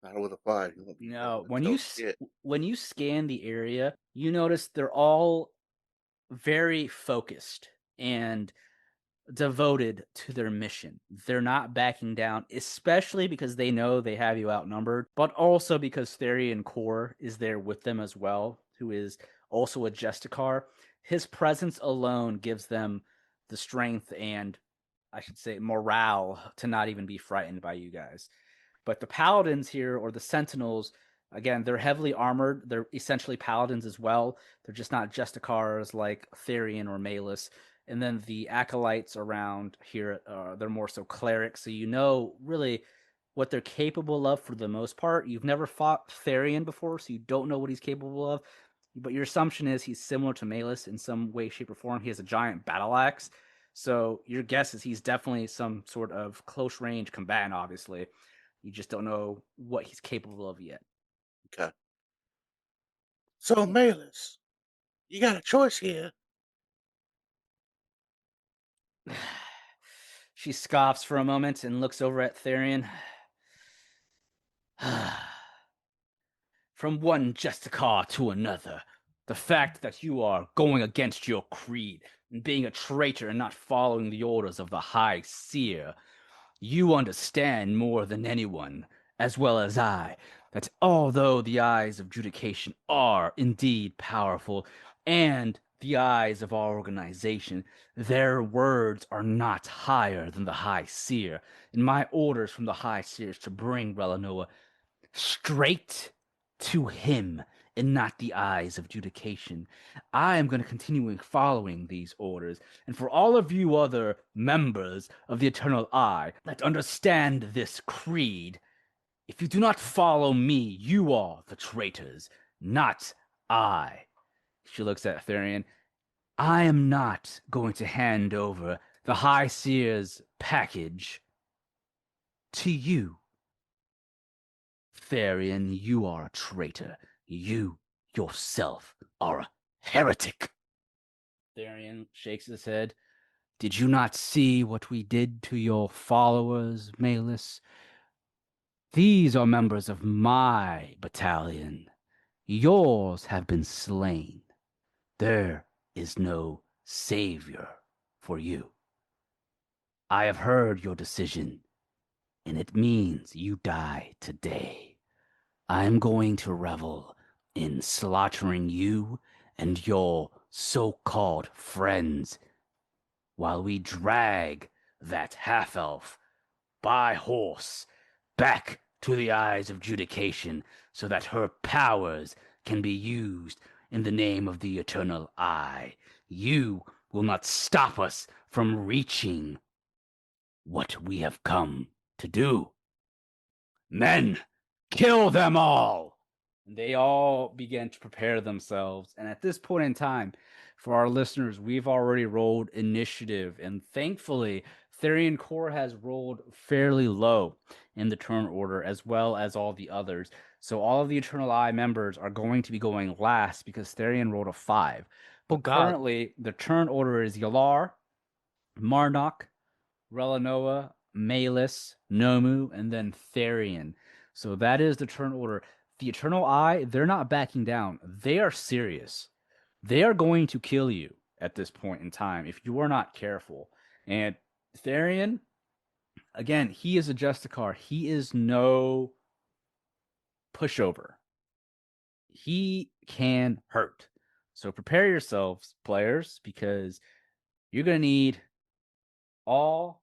Not with a 5. You won't be No, able to tell shit. when you scan the area, you notice they're all very focused and devoted to their mission. They're not backing down, especially because they know they have you outnumbered, but also because Therian Core is there with them as well, who is also a Justicar. His presence alone gives them the strength and, I should say, morale to not even be frightened by you guys. But the paladins here, or the sentinels, again, they're heavily armored. They're essentially paladins as well. They're just not Justicars like Therian or Malus. And then the acolytes around here, they're more so clerics. So you know really what they're capable of for the most part. You've never fought Therian before, so you don't know what he's capable of. But your assumption is he's similar to Malus in some way, shape, or form. He has a giant battle axe. So your guess is he's definitely some sort of close range combatant, obviously. You just don't know what he's capable of yet. Okay. So, Malus, you got a choice here. She scoffs for a moment and looks over at Therian. From one Justicar to another, the fact that you are going against your creed and being a traitor and not following the orders of the High Seer, you understand more than anyone, as well as I, that although the eyes of judication are indeed powerful, and the eyes of our organization, their words are not higher than the High Seer, and my orders from the High Seer is to bring Relanoa straight to him and not the eyes of judication. I am going to continue following these orders. And for all of you other members of the Eternal Eye that understand this creed, if you do not follow me, you are the traitors, not I. She looks at Therian. I am not going to hand over the High Seer's package to you. Therian, you are a traitor. You yourself are a heretic. Therian shakes his head. Did you not see what we did to your followers, Malus? These are members of my battalion. Yours have been slain. There is no savior for you. I have heard your decision, and it means you die today. I'm going to revel in slaughtering you and your so-called friends while we drag that half-elf by horse back to the eyes of judication so that her powers can be used in the name of the Eternal Eye. You will not stop us from reaching what we have come to do. Men, kill them all! And they all began to prepare themselves. And at this point in time, for our listeners, we've already rolled initiative. And thankfully, Therian Core has rolled fairly low in the turn order, as well as all the others. So all of the Eternal Eye members are going to be going last because Therian rolled a 5. But currently, the turn order is Yalar, Marnock, Relanoa, Malus, Nomu, and then Therian. So that is the turn order. The Eternal Eye, they're not backing down. They are serious. They are going to kill you at this point in time if you are not careful. And Therian, again, he is a Justicar. He is no pushover. He can hurt. So prepare yourselves, players, because you're going to need all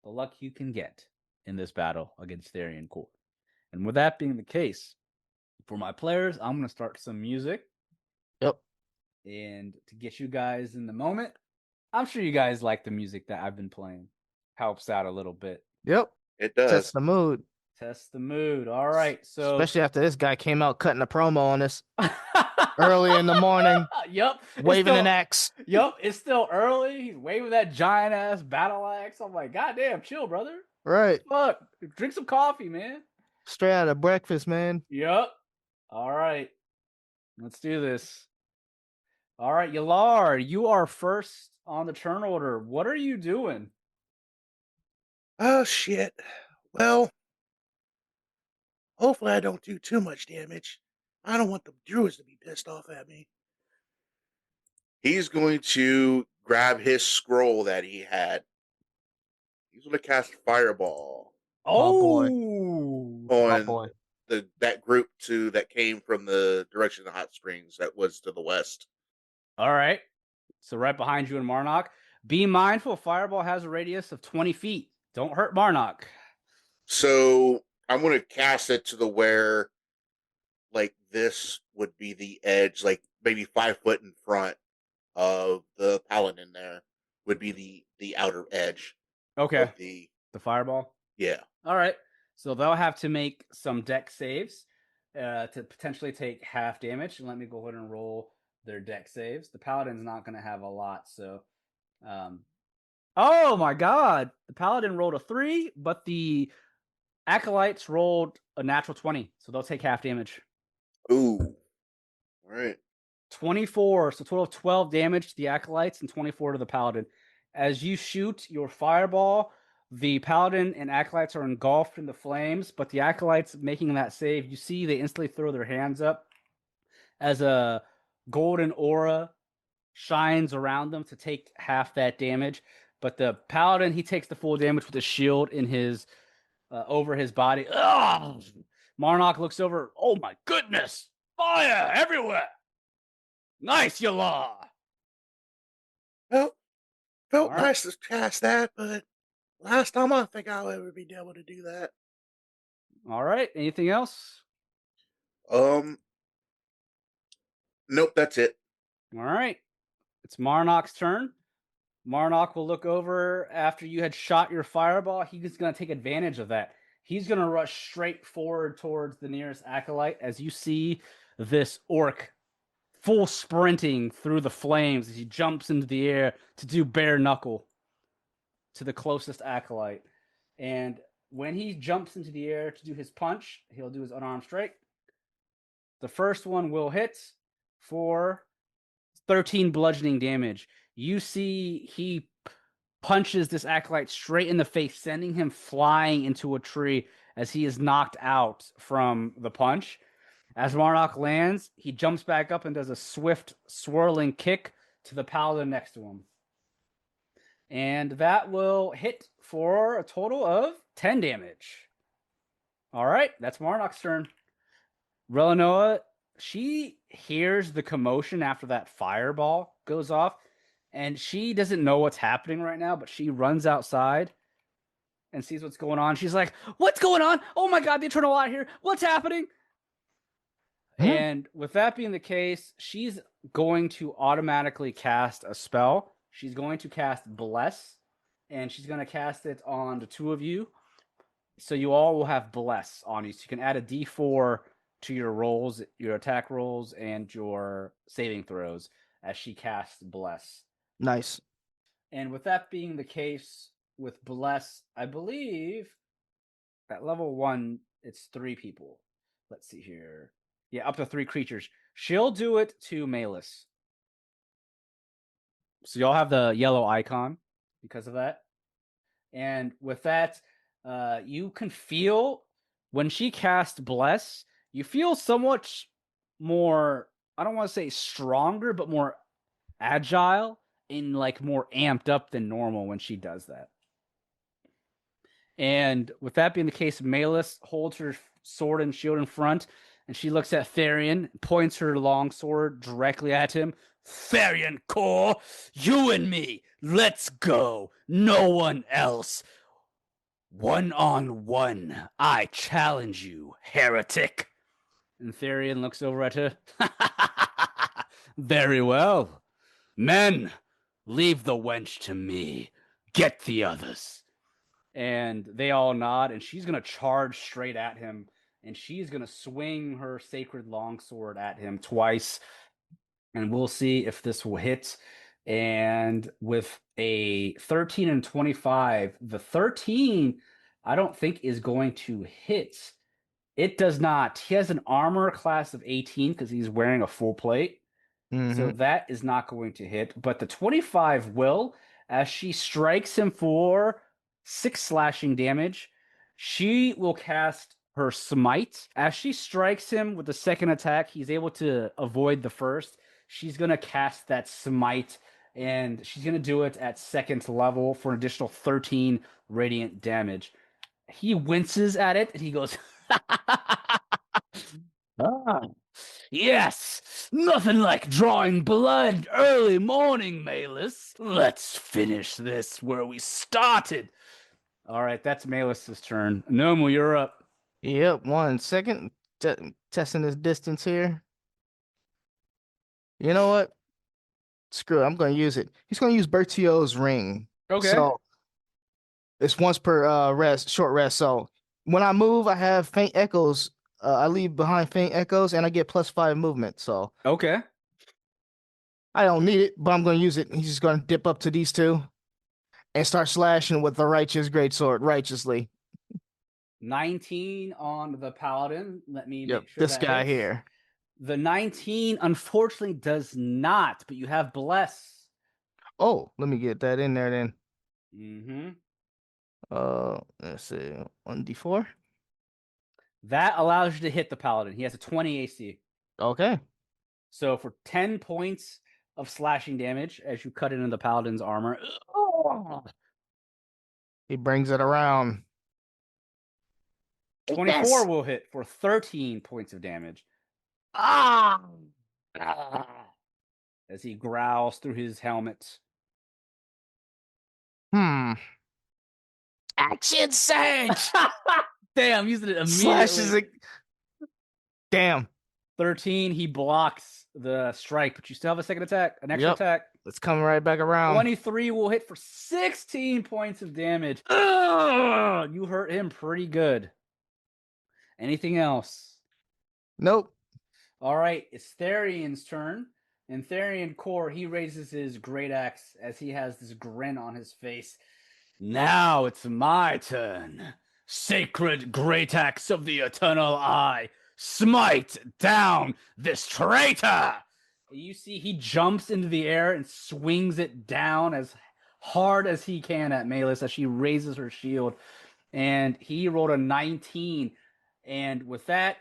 the luck you can get in this battle against Therian Core. And with that being the case, for my players, I'm going to start some music. Yep. And to get you guys in the moment, I'm sure you guys like the music that I've been playing. Helps out a little bit. Yep. It does. Sets the mood. Test the mood. All right. So Especially after this guy came out cutting a promo on us early in the morning, Yep. waving an axe. Yep. It's still early. He's waving that giant ass battle axe. I'm like, goddamn, chill, brother. Right. Fuck. Drink some coffee, man. Straight out of breakfast, man. Yep. All right. Let's do this. All right, Yalard, you are first on the turn order. What are you doing? Oh shit. Well, hopefully I don't do too much damage. I don't want the druids to be pissed off at me. He's going to grab his scroll that he had. He's going to cast Fireball Oh, boy. Oh, on boy. that group that came from the direction of the hot springs that was to the west. All right. So right behind you in Marnock. Be mindful, Fireball has a radius of 20 feet. Don't hurt Marnock. So I'm going to cast it to the where, like, this would be the edge, like maybe 5 foot in front of the paladin. There would be the outer edge Okay. of the Fireball? Yeah. All right. So they'll have to make some deck saves to potentially take half damage. Let me go ahead and roll their deck saves. The Paladin's not going to have a lot, so... Oh my god! The Paladin rolled a 3, but the Acolytes rolled a natural 20, so they'll take half damage. Ooh. All right. 24, so total of 12 damage to the Acolytes and 24 to the Paladin. As you shoot your fireball, the Paladin and Acolytes are engulfed in the flames, but the Acolytes making that save, you see they instantly throw their hands up as a golden aura shines around them to take half that damage. But the Paladin, he takes the full damage with a shield in his over his body. Ugh! Marnock looks over. Oh my goodness! Fire everywhere! Nice, Yala! Well, felt All right. nice to cast that, but last time I don't think I'll ever be able to do that. All right. Anything else? Nope, that's it. All right. It's Marnock's turn. Marnock will look over after you had shot your fireball. He's going to take advantage of that. He's going to rush straight forward towards the nearest acolyte as you see this orc full sprinting through the flames as he jumps into the air to do bare knuckle to the closest acolyte. And when he jumps into the air to do his punch, he'll do his unarmed strike. The first one will hit for 13 bludgeoning damage. You see he punches this acolyte straight in the face, sending him flying into a tree as he is knocked out from the punch. As Marnock lands, he jumps back up and does a swift, swirling kick to the paladin next to him. And that will hit for a total of 10 damage. All right, that's Marnock's turn. Relanoa, she hears the commotion after that fireball goes off, and she doesn't know what's happening right now, but she runs outside and sees what's going on. She's like, what's going on? Oh my god, the Eternal Light here. What's happening? And with that being the case, she's going to automatically cast a spell. She's going to cast Bless, and she's going to cast it on the two of you. So you all will have Bless on you. So you can add a d4 to your rolls, your attack rolls, and your saving throws as she casts Bless. Nice. And with that being the case with Bless, I believe at level 1, it's 3 people. Let's see here. Yeah, up to 3 creatures. She'll do it to Malus. So y'all have the yellow icon because of that. And with that, you can feel when she casts Bless, you feel somewhat more, I don't want to say stronger, but more agile and like more amped up than normal when she does that. And with that being the case, Malus holds her sword and shield in front, and she looks at Therian, points her longsword directly at him. Therian Core, you and me, let's go. No one else. 1-on-1, I challenge you, heretic. And Therian looks over at her. Very well. Men, leave the wench to me. Get the others. And they all nod, and she's going to charge straight at him, and she's going to swing her sacred longsword at him twice, and we'll see if this will hit. And with a 13 and 25, the 13 I don't think is going to hit. It does not. He has an armor class of 18 because he's wearing a full plate. So Mm-hmm. that is not going to hit. But the 25 will, as she strikes him for 6 slashing damage. She will cast her smite. As she strikes him with the second attack, he's able to avoid the first. She's going to cast that smite, and she's going to do it at second level for an additional 13 radiant damage. He winces at it, and he goes, ah, yes, nothing like drawing blood early morning, Malus. Let's finish this where we started. All right, that's Malus's turn. Nomu, you're up. Yep. 1 second. Testing this distance here. You know what? Screw it. I'm going to use it. He's going to use Bertio's ring. Okay. So it's once per rest, short rest. So when I move, I have faint echoes. I leave behind faint echoes, and I get +5 movement. So Okay. I don't need it, but I'm going to use it. He's just going to dip up to these two and start slashing with the righteous greatsword righteously. 19 on the paladin. Let me Yep, make sure this that guy hits. here. The 19 unfortunately does not, but you have bless. Oh, let me get that in there then. Mm-hmm. Let's see, 1d4. That allows you to hit the paladin. He has a 20 AC. Okay. So for 10 points of slashing damage as you cut into the paladin's armor, He brings it around. 24 Yes. will hit for 13 points of damage Ah. as he growls through his helmet. Hmm. Action surge. Damn, using it Slashes immediately. it. Damn. 13, he blocks the strike, but you still have a second attack, an extra Yep. attack. Let's come right back around. 23 will hit for 16 points of damage. Ugh, you hurt him pretty good. Anything else? Nope. All right, it's Therian's turn. And Therian Core, he raises his great axe as he has this grin on his face. Now it's my turn. Sacred great axe of the eternal eye, smite down this traitor! You see, he jumps into the air and swings it down as hard as he can at Malus as she raises her shield. And he rolled a 19. And with that,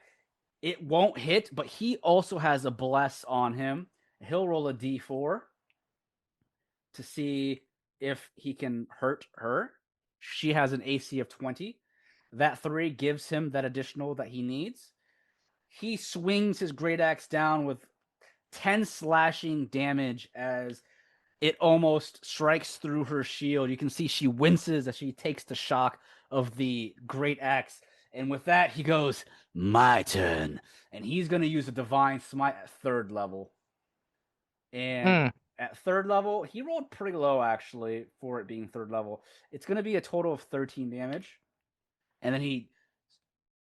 it won't hit, but he also has a bless on him. He'll roll a d4 to see if he can hurt her. She has an AC of 20. That 3 gives him that additional that he needs. He swings his great axe down with 10 slashing damage as it almost strikes through her shield. You can see she winces as she takes the shock of the great axe. And with that, he goes, my turn. And he's going to use a divine smite at 3rd level. And Hmm. at 3rd level, he rolled pretty low actually for it being 3rd level. It's going to be a total of 13 damage. And then he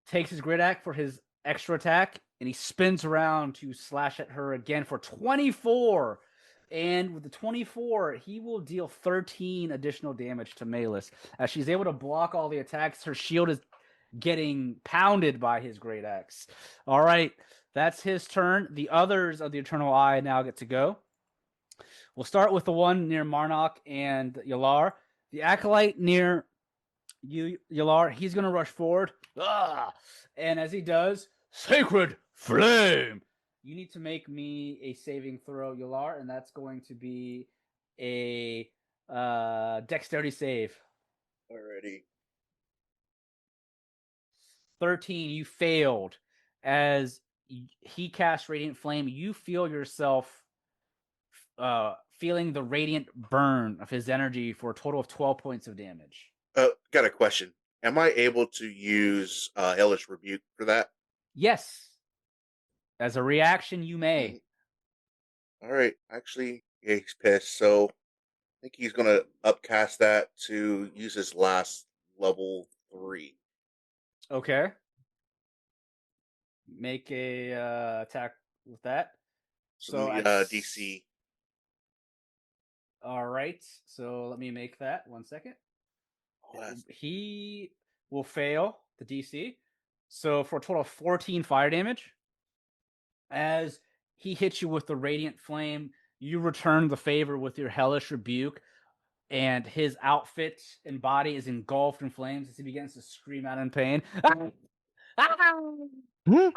takes his great axe for his extra attack, and he spins around to slash at her again for 24. And with the 24, he will deal 13 additional damage to Malus. As she's able to block all the attacks, her shield is getting pounded by his great axe. All right, that's his turn. The others of the Eternal Eye now get to go. We'll start with the one near Marnock and Yalar. The Acolyte near Yalar, he's going to rush forward. And as he does, Sacred Flame! You need to make me a saving throw, Yalar, and that's going to be a dexterity save. Alrighty. 13, you failed. As he casts Radiant Flame, you feel yourself feeling the radiant burn of his energy for a total of 12 points of damage. Got a question. Am I able to use Hellish Rebuke for that? Yes. As a reaction, you may. All right. Actually, yeah, he's pissed. So I think he's going to upcast that to use his last level 3. Okay. Make a attack with that. So the at DC. All right. So let me make that 1 second. Oh, that's He will fail the DC. So for a total of 14 fire damage. As he hits you with the Radiant Flame, you return the favor with your Hellish Rebuke, and his outfit and body is engulfed in flames as he begins to scream out in pain. Hmm?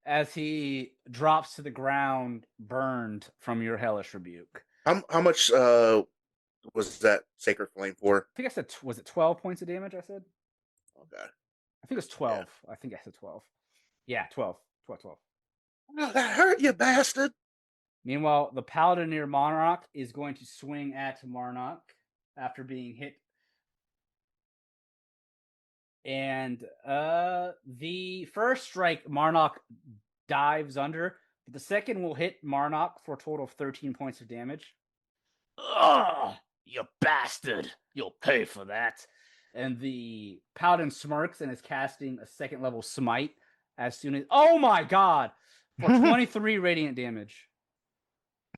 As he drops to the ground, burned from your Hellish Rebuke. How much was that sacred flame for? I think I said, was it 12 points of damage? I said? Okay. I think it was 12. I think I said 12. Yeah, 12. 12, 12. Oh, that hurt, you bastard. Meanwhile, the Paladin near Monarch is going to swing at Monarch after being hit. And the first strike, Monarch dives under. But the second will hit Monarch for a total of 13 points of damage. Ugh, you bastard. You'll pay for that. And the Paladin smirks and is casting a second level smite as soon as... Oh my god! For 23 radiant damage.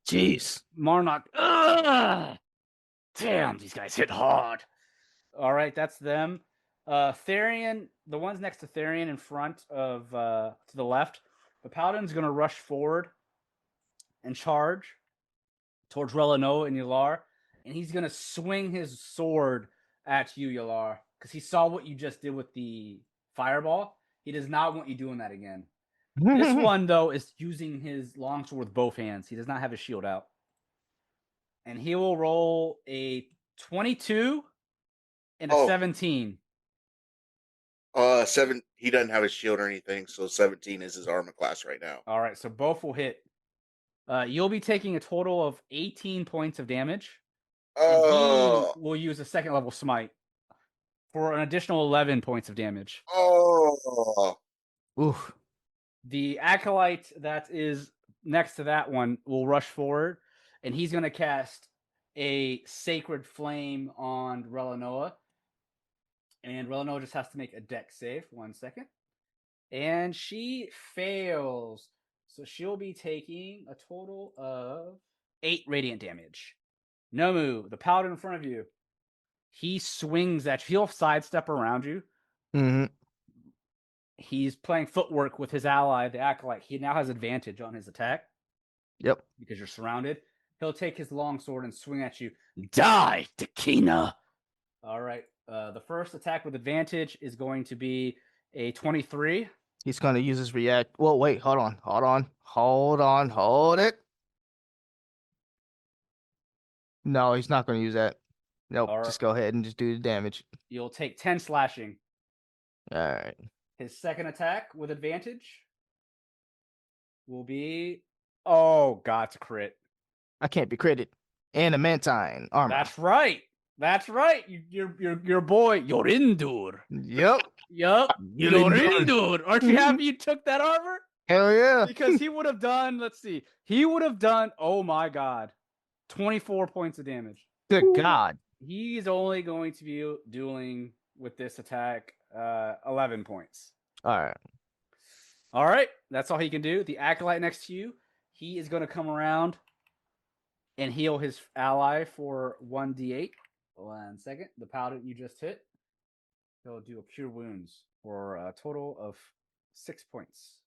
Jeez. Monarch. Ugh! Damn, these guys hit hard. All right, that's them. Therian, the ones next to Therian in front of to the left, the Paladin's going to rush forward and charge towards Relano and Yalar, and he's going to swing his sword at you, Yalar, because he saw what you just did with the fireball. He does not want you doing that again. This one, though, is using his longsword with both hands. He does not have his shield out. And he will roll a 22 and a 17. 7. He doesn't have his shield or anything, so 17 is his armor class right now. All right, so both will hit. You'll be taking a total of 18 points of damage. And he will use a second level smite for an additional 11 points of damage. Oh. Oof. The Acolyte that is next to that one will rush forward, and he's going to cast a Sacred Flame on Relanoa. And Relanoa just has to make a dex save. 1 second. And she fails. So she'll be taking a total of 8 radiant damage. Nomu, the Paladin in front of you, he swings at you. He'll sidestep around you. Mm-hmm. He's playing footwork with his ally, the Acolyte. He now has advantage on his attack. Yep. Because you're surrounded. He'll take his longsword and swing at you. Die, Takina! All right. The first attack with advantage is going to be a 23. He's going to use his react. Well, wait. Hold on. Hold it. No, he's not going to use that. Nope. All right. Just go ahead and just do the damage. You'll take 10 slashing. All right. His second attack with advantage will be... Oh, God, it's a crit. I can't be critted. And a Mantine armor. That's right. That's right. Your boy, Yorindur. Yep. Yup. Yorindur. Aren't you happy you took that armor? Hell yeah. Because he would have done, let's see. He would have done, oh my God, 24 points of damage. Good God. He's only going to be dueling with this attack 11 points. All right. All right. That's all he can do. The Acolyte next to you, he is going to come around and heal his ally for 1d8. 1 second. The Paladin you just hit, he'll do a Cure Wounds for a total of 6 points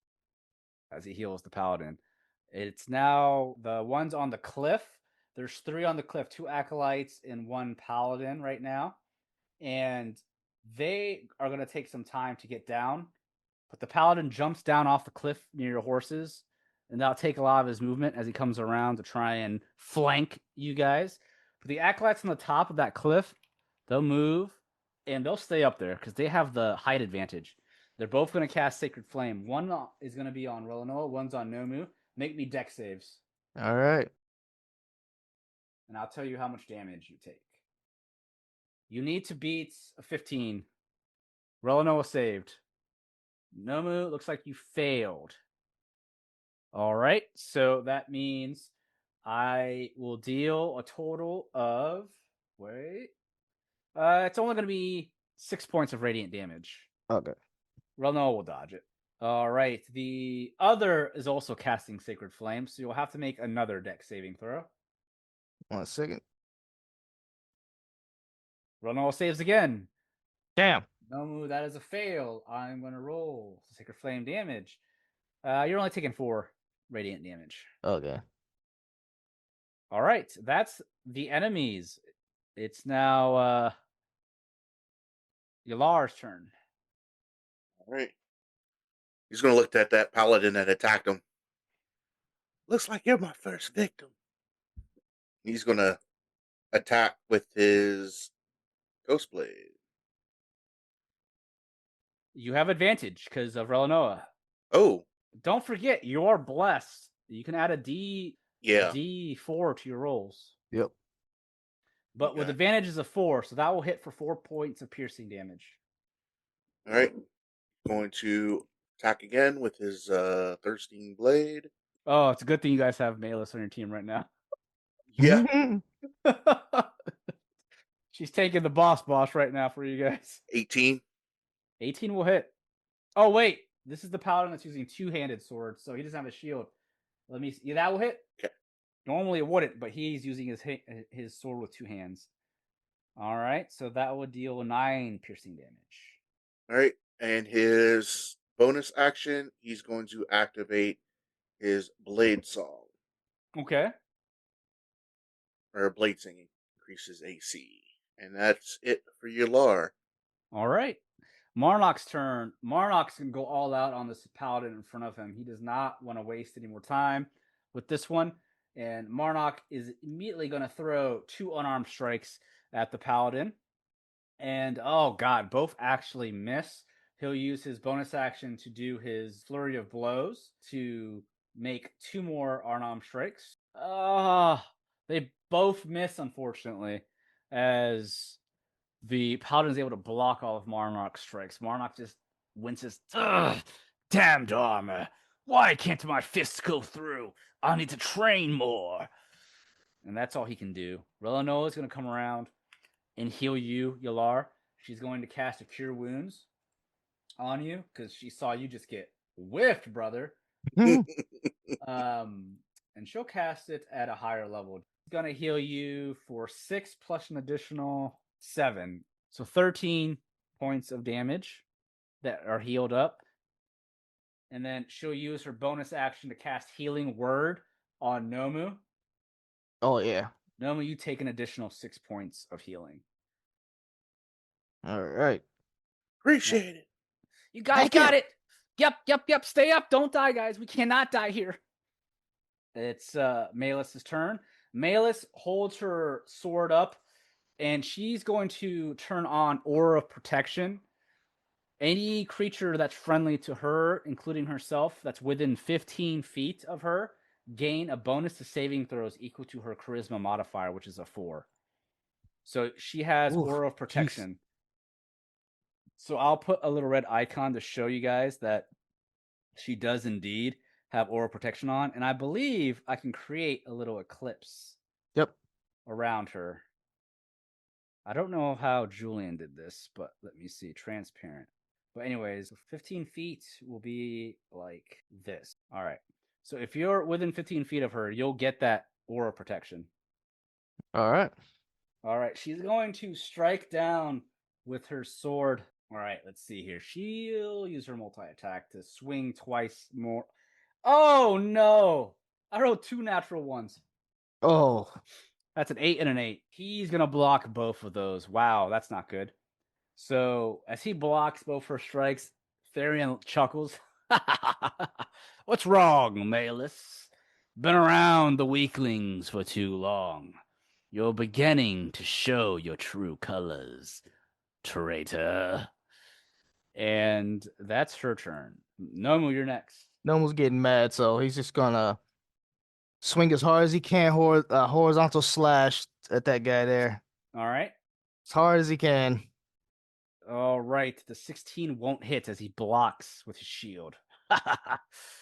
as he heals the Paladin. It's now the ones on the cliff. There's 3 on the cliff, 2 Acolytes and 1 Paladin right now. And they are going to take some time to get down. But the Paladin jumps down off the cliff near your horses. And that'll take a lot of his movement as he comes around to try and flank you guys. But the Acolytes on the top of that cliff, they'll move and they'll stay up there because they have the height advantage. They're both going to cast Sacred Flame. One is going to be on Relanoa, one's on Nomu. Make me dex saves. All right. And I'll tell you how much damage you take. You need to beat a 15. Relanoa saved. Nomu, looks like you failed. All right, so that means I will deal a total of... Wait. It's only going to be 6 points of radiant damage. Okay. Relanoa will dodge it. All right, the other is also casting Sacred Flame, so you'll have to make another dex saving throw. 1 second. Relanoa saves again. Damn. Nomu, that is a fail. I'm going to roll Sacred Flame damage. You're only taking 4 radiant damage. Okay. All right, that's the enemies. It's now Yalar's turn. All right. He's going to look at that paladin that attacked him. Looks like you're my first victim. He's going to attack with his Ghost Blade. You have advantage because of Relanoa. Oh, Don't forget, you are blessed. You can add a D4 to your rolls. Yep. But with Okay. advantage of 4, so that will hit for 4 points of piercing damage. All right. Going to attack again with his Thirsting Blade. Oh, it's a good thing you guys have Malus on your team right now. Yeah. She's taking the boss right now for you guys. 18. 18 will hit. Oh, wait. This is the paladin that's using two-handed swords, so he doesn't have a shield. Let me see. Yeah, that will hit. Okay. Normally it wouldn't, but he's using his sword with 2 hands. All right, so that would deal 9 piercing damage. All right. And his bonus action, he's going to activate his Blade Song. Okay. Or Blade Singing. Increases AC. And that's it for Yalar. All right. Marnock's turn. Marnock's going to go all out on this paladin in front of him. He does not want to waste any more time with this one. And Marnock is immediately going to throw 2 unarmed strikes at the paladin. And, oh, God, both actually miss. He'll use his bonus action to do his flurry of blows to make 2 more unarmed strikes. They both miss, unfortunately, as the paladin is able to block all of Marnock's strikes. Marnock just winces. Ugh, damned armor. Why can't my fists go through? I need to train more. And that's all he can do. Relanoa is going to come around and heal you, Yalar. She's going to cast a Cure Wounds on you because she saw you just get whiffed, brother. And she'll cast it at a higher level. She's going to heal you for 6 plus an additional 7. So 13 points of damage that are healed up. And then she'll use her bonus action to cast Healing Word on Nomu. Oh, yeah. Nomu, you take an additional 6 points of healing. All right. Appreciate it. You guys Thank got you. it. Yep. Stay up. Don't die, guys. We cannot die here. It's Malus' turn. Malus holds her sword up, and she's going to turn on Aura of Protection. Any creature that's friendly to her, including herself, that's within 15 feet of her, gain a bonus to saving throws equal to her Charisma modifier, which is a 4. So she has Oof, Aura of Protection. So I'll put a little red icon to show you guys that she does indeed have Aura Protection on. And I believe I can create a little eclipse Yep. around her. I don't know how Julian did this, but let me see. Transparent. But anyways, 15 feet will be like this. All right. So if you're within 15 feet of her, you'll get that Aura Protection. All right. All right. She's going to strike down with her sword. All right. Let's see here. She'll use her multi-attack to swing twice more. Oh, no. I rolled 2 natural ones. Oh. That's an 8 and an 8. He's going to block both of those. Wow, that's not good. So as he blocks both her strikes, Therian chuckles. What's wrong, Malus? Been around the weaklings for too long. You're beginning to show your true colors, traitor. And that's her turn. Nomu, you're next. Nomu's getting mad, so he's just gonna swing as hard as he can, horizontal slash at that guy there. All right. As hard as he can. All right. The 16 won't hit as he blocks with his shield.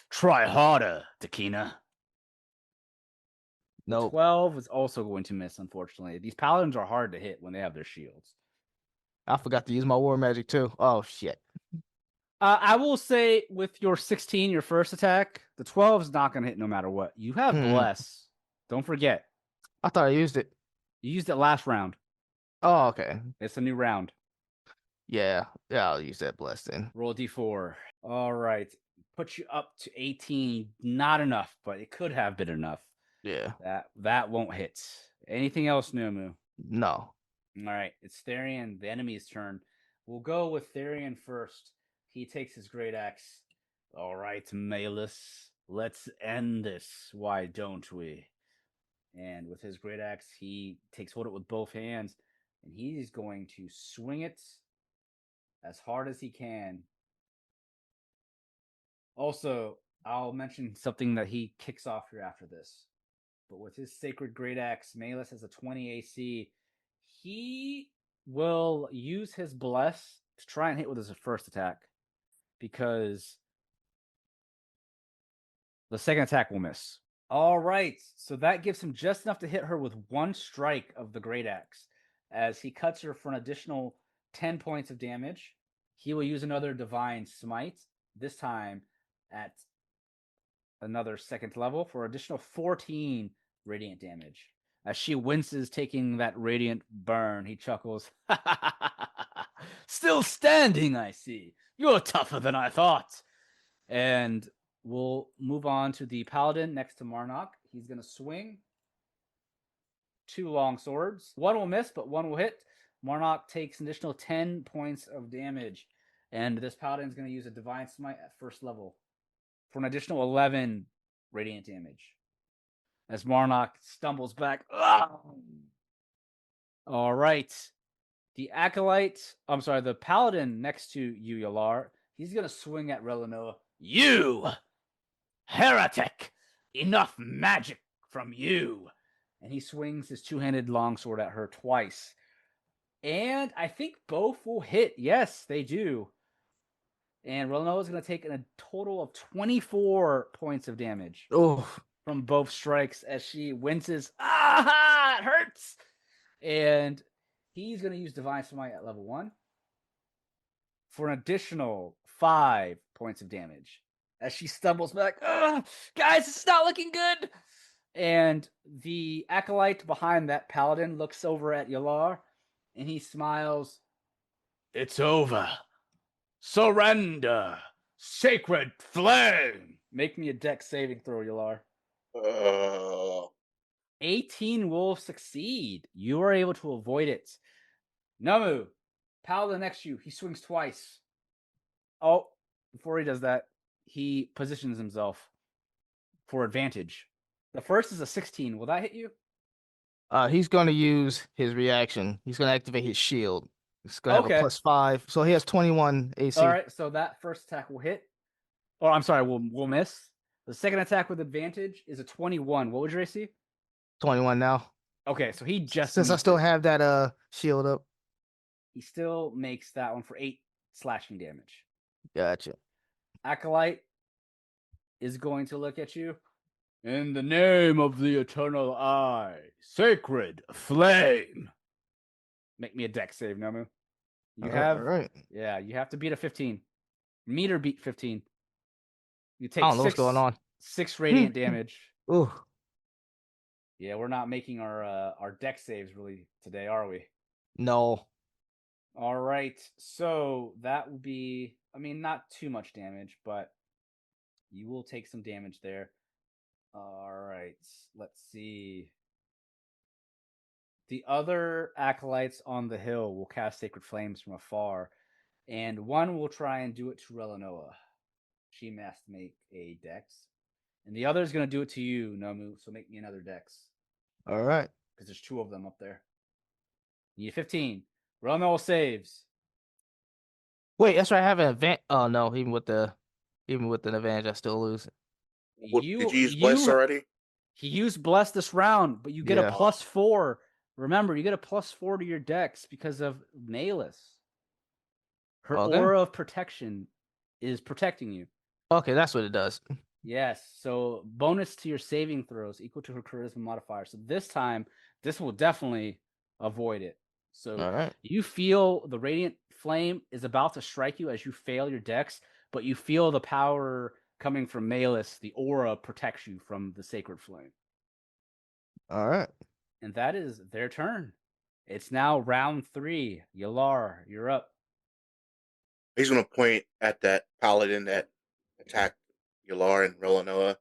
Try harder, Takina. Nope. 12 is also going to miss, unfortunately. These paladins are hard to hit when they have their shields. I forgot to use my war magic too. Oh shit. I will say with your 16, your first attack, the 12 is not going to hit no matter what. You have Bless. Don't forget. I thought I used it. You used it last round. Oh, okay. It's a new round. Yeah, I'll use that bless then. Roll a d4. All right. Put you up to 18. Not enough, but it could have been enough. Yeah. That won't hit. Anything else, Numu? No. All right. It's Therian, the enemy's turn. We'll go with Therian first. He takes his great axe. All right, Malus. Let's end this. Why don't we? And with his great axe, he takes hold of it with both hands, and he's going to swing it as hard as he can. Also, I'll mention something that he kicks off here after this. But with his Sacred Great Axe, Malus has a 20 AC. He will use his Bless to try and hit with his first attack, because the second attack will miss. All right, so that gives him just enough to hit her with one strike of the Great Axe. As he cuts her for an additional 10 points of damage, he will use another Divine Smite, this time at another second level, for additional 14 radiant damage. As she winces, taking that radiant burn, he chuckles. Still standing, I see. You're tougher than I thought. And we'll move on to the paladin next to Marnock. He's going to swing 2 long swords. One will miss, but one will hit. Marnock takes an additional 10 points of damage. And this paladin is going to use a Divine Smite at first level for an additional 11 radiant damage. As Marnock stumbles back. All right. The the paladin next to you, Yalar, he's going to swing at Relanoa. You! Heretic! Enough magic from you! And he swings his two-handed longsword at her twice. And I think both will hit. Yes, they do. And Relanoa is going to take a total of 24 points of damage from both strikes as she winces. Ah, it hurts! And he's going to use Divine Smite at level 1 for an additional 5 points of damage as she stumbles back. Guys, it's not looking good! And the acolyte behind that paladin looks over at Yalar, and he smiles. It's over. Surrender. Sacred flame. Make me a dex saving throw, Yalar. 18 will succeed. You are able to avoid it. Namu, paladin next to you. He swings twice. Oh, before he does that, he positions himself for advantage. The first is a 16. Will that hit you? He's going to use his reaction. He's going to activate his shield. He's going to have a +5. So he has 21 AC. All right, so that first attack will hit. Or I'm sorry, we'll miss. The second attack with advantage is a 21. What was your AC? 21 now. Okay, so he just Since I still have that shield up. He still makes that one for 8 slashing damage. Gotcha. Acolyte is going to look at you. In the name of the Eternal Eye, Sacred Flame. Make me a dex save, Nomu. You have to beat a 15. Meet or beat 15. You take I don't know what's going on. 6 radiant damage. Ooh. Yeah, we're not making our dex saves really today, are we? No. All right. So that will be, not too much damage, but you will take some damage there. All right. Let's see. The other acolytes on the hill will cast Sacred Flames from afar, and one will try and do it to Relanoa. She must make a dex. And the other is going to do it to you, Nomu, so make me another dex. All right. Because there's 2 of them up there. You need 15. Relanoa saves. Wait, that's right. I have an advantage. Oh, no. Even with an advantage, I still lose. Did you use Bless already? He used Bless this round, but you get a +4. Remember, you get a +4 to your dex because of Malus. Her aura of protection is protecting you. Okay, that's what it does. Yes, so bonus to your saving throws equal to her charisma modifier. So this time, this will definitely avoid it. So you feel the radiant flame is about to strike you as you fail your dex, but you feel the power coming from Malus. The aura protects you from the sacred flame. All right. And that is their turn. It's now round 3. Yalar, you're up. He's going to point at that paladin that attacked Yalar and Relanoa.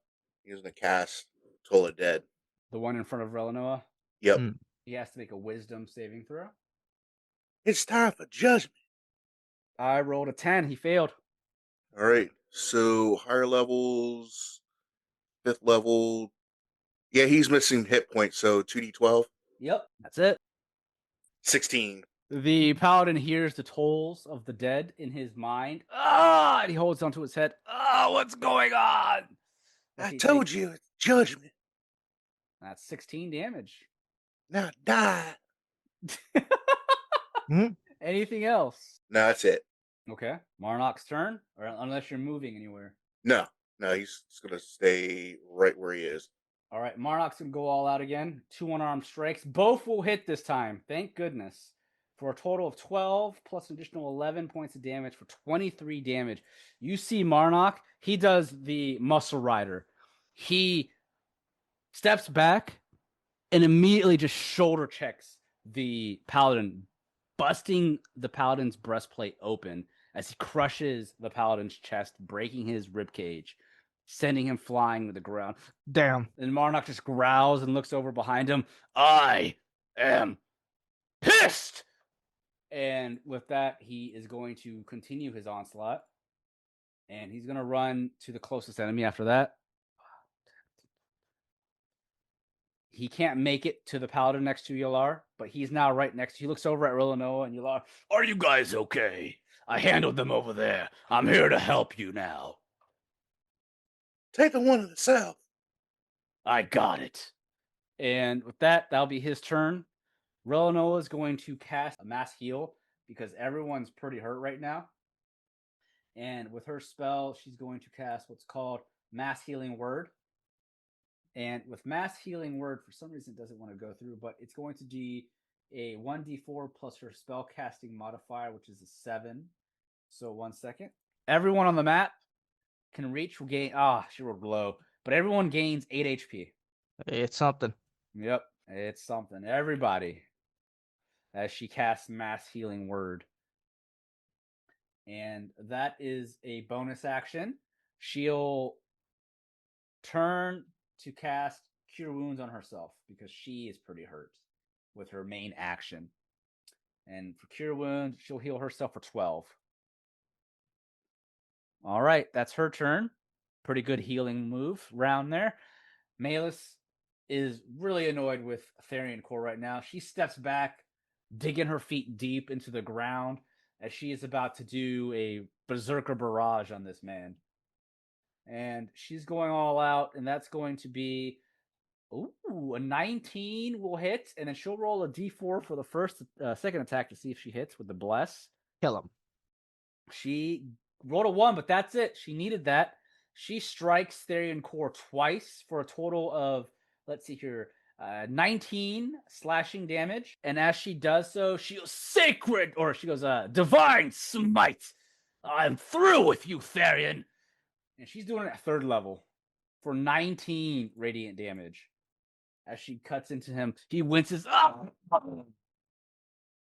He's going to cast Toll of Dead. The one in front of Relanoa. Yep. Mm. He has to make a wisdom saving throw. It's time for judgment. I rolled a 10. He failed. All right. So higher levels, 5th level. Yeah, he's missing hit points. So 2d12, Yep, that's it. 16. The paladin hears the tolls of the dead in his mind. Ah! And he holds onto his head. Ah, what's going on? As I he told takes- you, it's judgment. That's 16 damage. Now die. Mhm. Anything else? No, that's it. Okay. Marnock's turn, or unless you're moving anywhere. No, he's going to stay right where he is. All right, Marnock's going to go all out again. 2 unarmed strikes. Both will hit this time. Thank goodness. For a total of 12 plus an additional 11 points of damage for 23 damage. You see Marnock, he does the muscle rider. He steps back and immediately just shoulder checks the paladin, busting the paladin's breastplate open as he crushes the paladin's chest, breaking his ribcage, sending him flying to the ground. Damn. And Marnock just growls and looks over behind him. I am pissed! And with that, he is going to continue his onslaught. And he's going to run to the closest enemy after that. He can't make it to the paladin next to Yalar, but he's now right next. He looks over at Relanoa and Yalar. Are you guys okay? I handled them over there. I'm here to help you now. Take the one in the south. I got it. And with that, that'll be his turn. Relanoa is going to cast a mass heal because everyone's pretty hurt right now. And with her spell, she's going to cast what's called Mass Healing Word. And with Mass Healing Word, for some reason it doesn't want to go through, but it's going to be a 1d4 plus her spell casting modifier, which is a 7. So 1 second. Everyone on the map can reach, will gain, she rolled low, but everyone gains 8 HP. It's something. Yep, it's something. Everybody, as she casts Mass Healing Word. And that is a bonus action. She'll turn to cast Cure Wounds on herself because she is pretty hurt with her main action. And for Cure Wounds, she'll heal herself for 12. All right, that's her turn. Pretty good healing move round there. Malus is really annoyed with Therian Core right now. She steps back, digging her feet deep into the ground as she is about to do a berserker barrage on this man. And she's going all out, and that's going to be a 19 will hit, and then she'll roll a d4 for the second attack to see if she hits with the bless. Kill him. She rolled a 1, but that's it. She needed that. She strikes Therian Core twice for a total of, let's see here, 19 slashing damage. And as she does so, she goes, divine smite. I'm through with you, Therian. And she's doing it at 3rd level for 19 radiant damage. As she cuts into him, he winces up.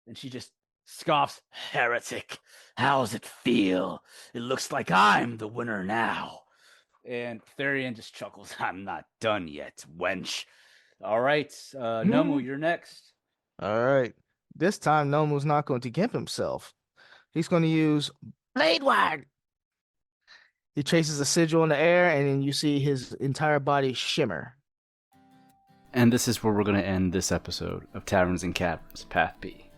And she just scoffs, heretic. How's it feel? It looks like I'm the winner now. And Therian just chuckles, I'm not done yet, wench. All right, Nomu, you're next. All right. This time, Nomu's not going to gimp himself. He's going to use Blade Ward. He traces a sigil in the air, and then you see his entire body shimmer. And this is where we're going to end this episode of Taverns and Caverns, Path B.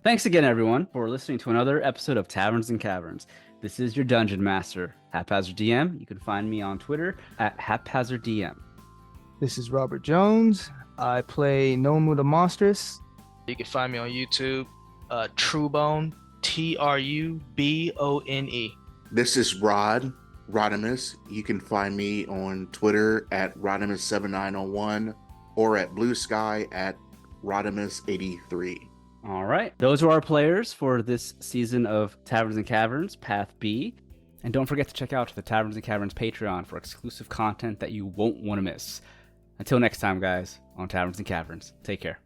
Thanks again, everyone, for listening to another episode of Taverns and Caverns. This is your Dungeon Master, Haphazard DM. You can find me on Twitter at HaphazardDM. This is Robert Jones. I play Nomu the Monstrous. You can find me on YouTube, Trubone, Trubone. This is Rodimus. You can find me on Twitter at Rodimus7901 or at Blue Sky at Rodimus83. All right. Those are our players for this season of Taverns and Caverns, Path B. And don't forget to check out the Taverns and Caverns Patreon for exclusive content that you won't want to miss. Until next time, guys, on Taverns and Caverns, take care.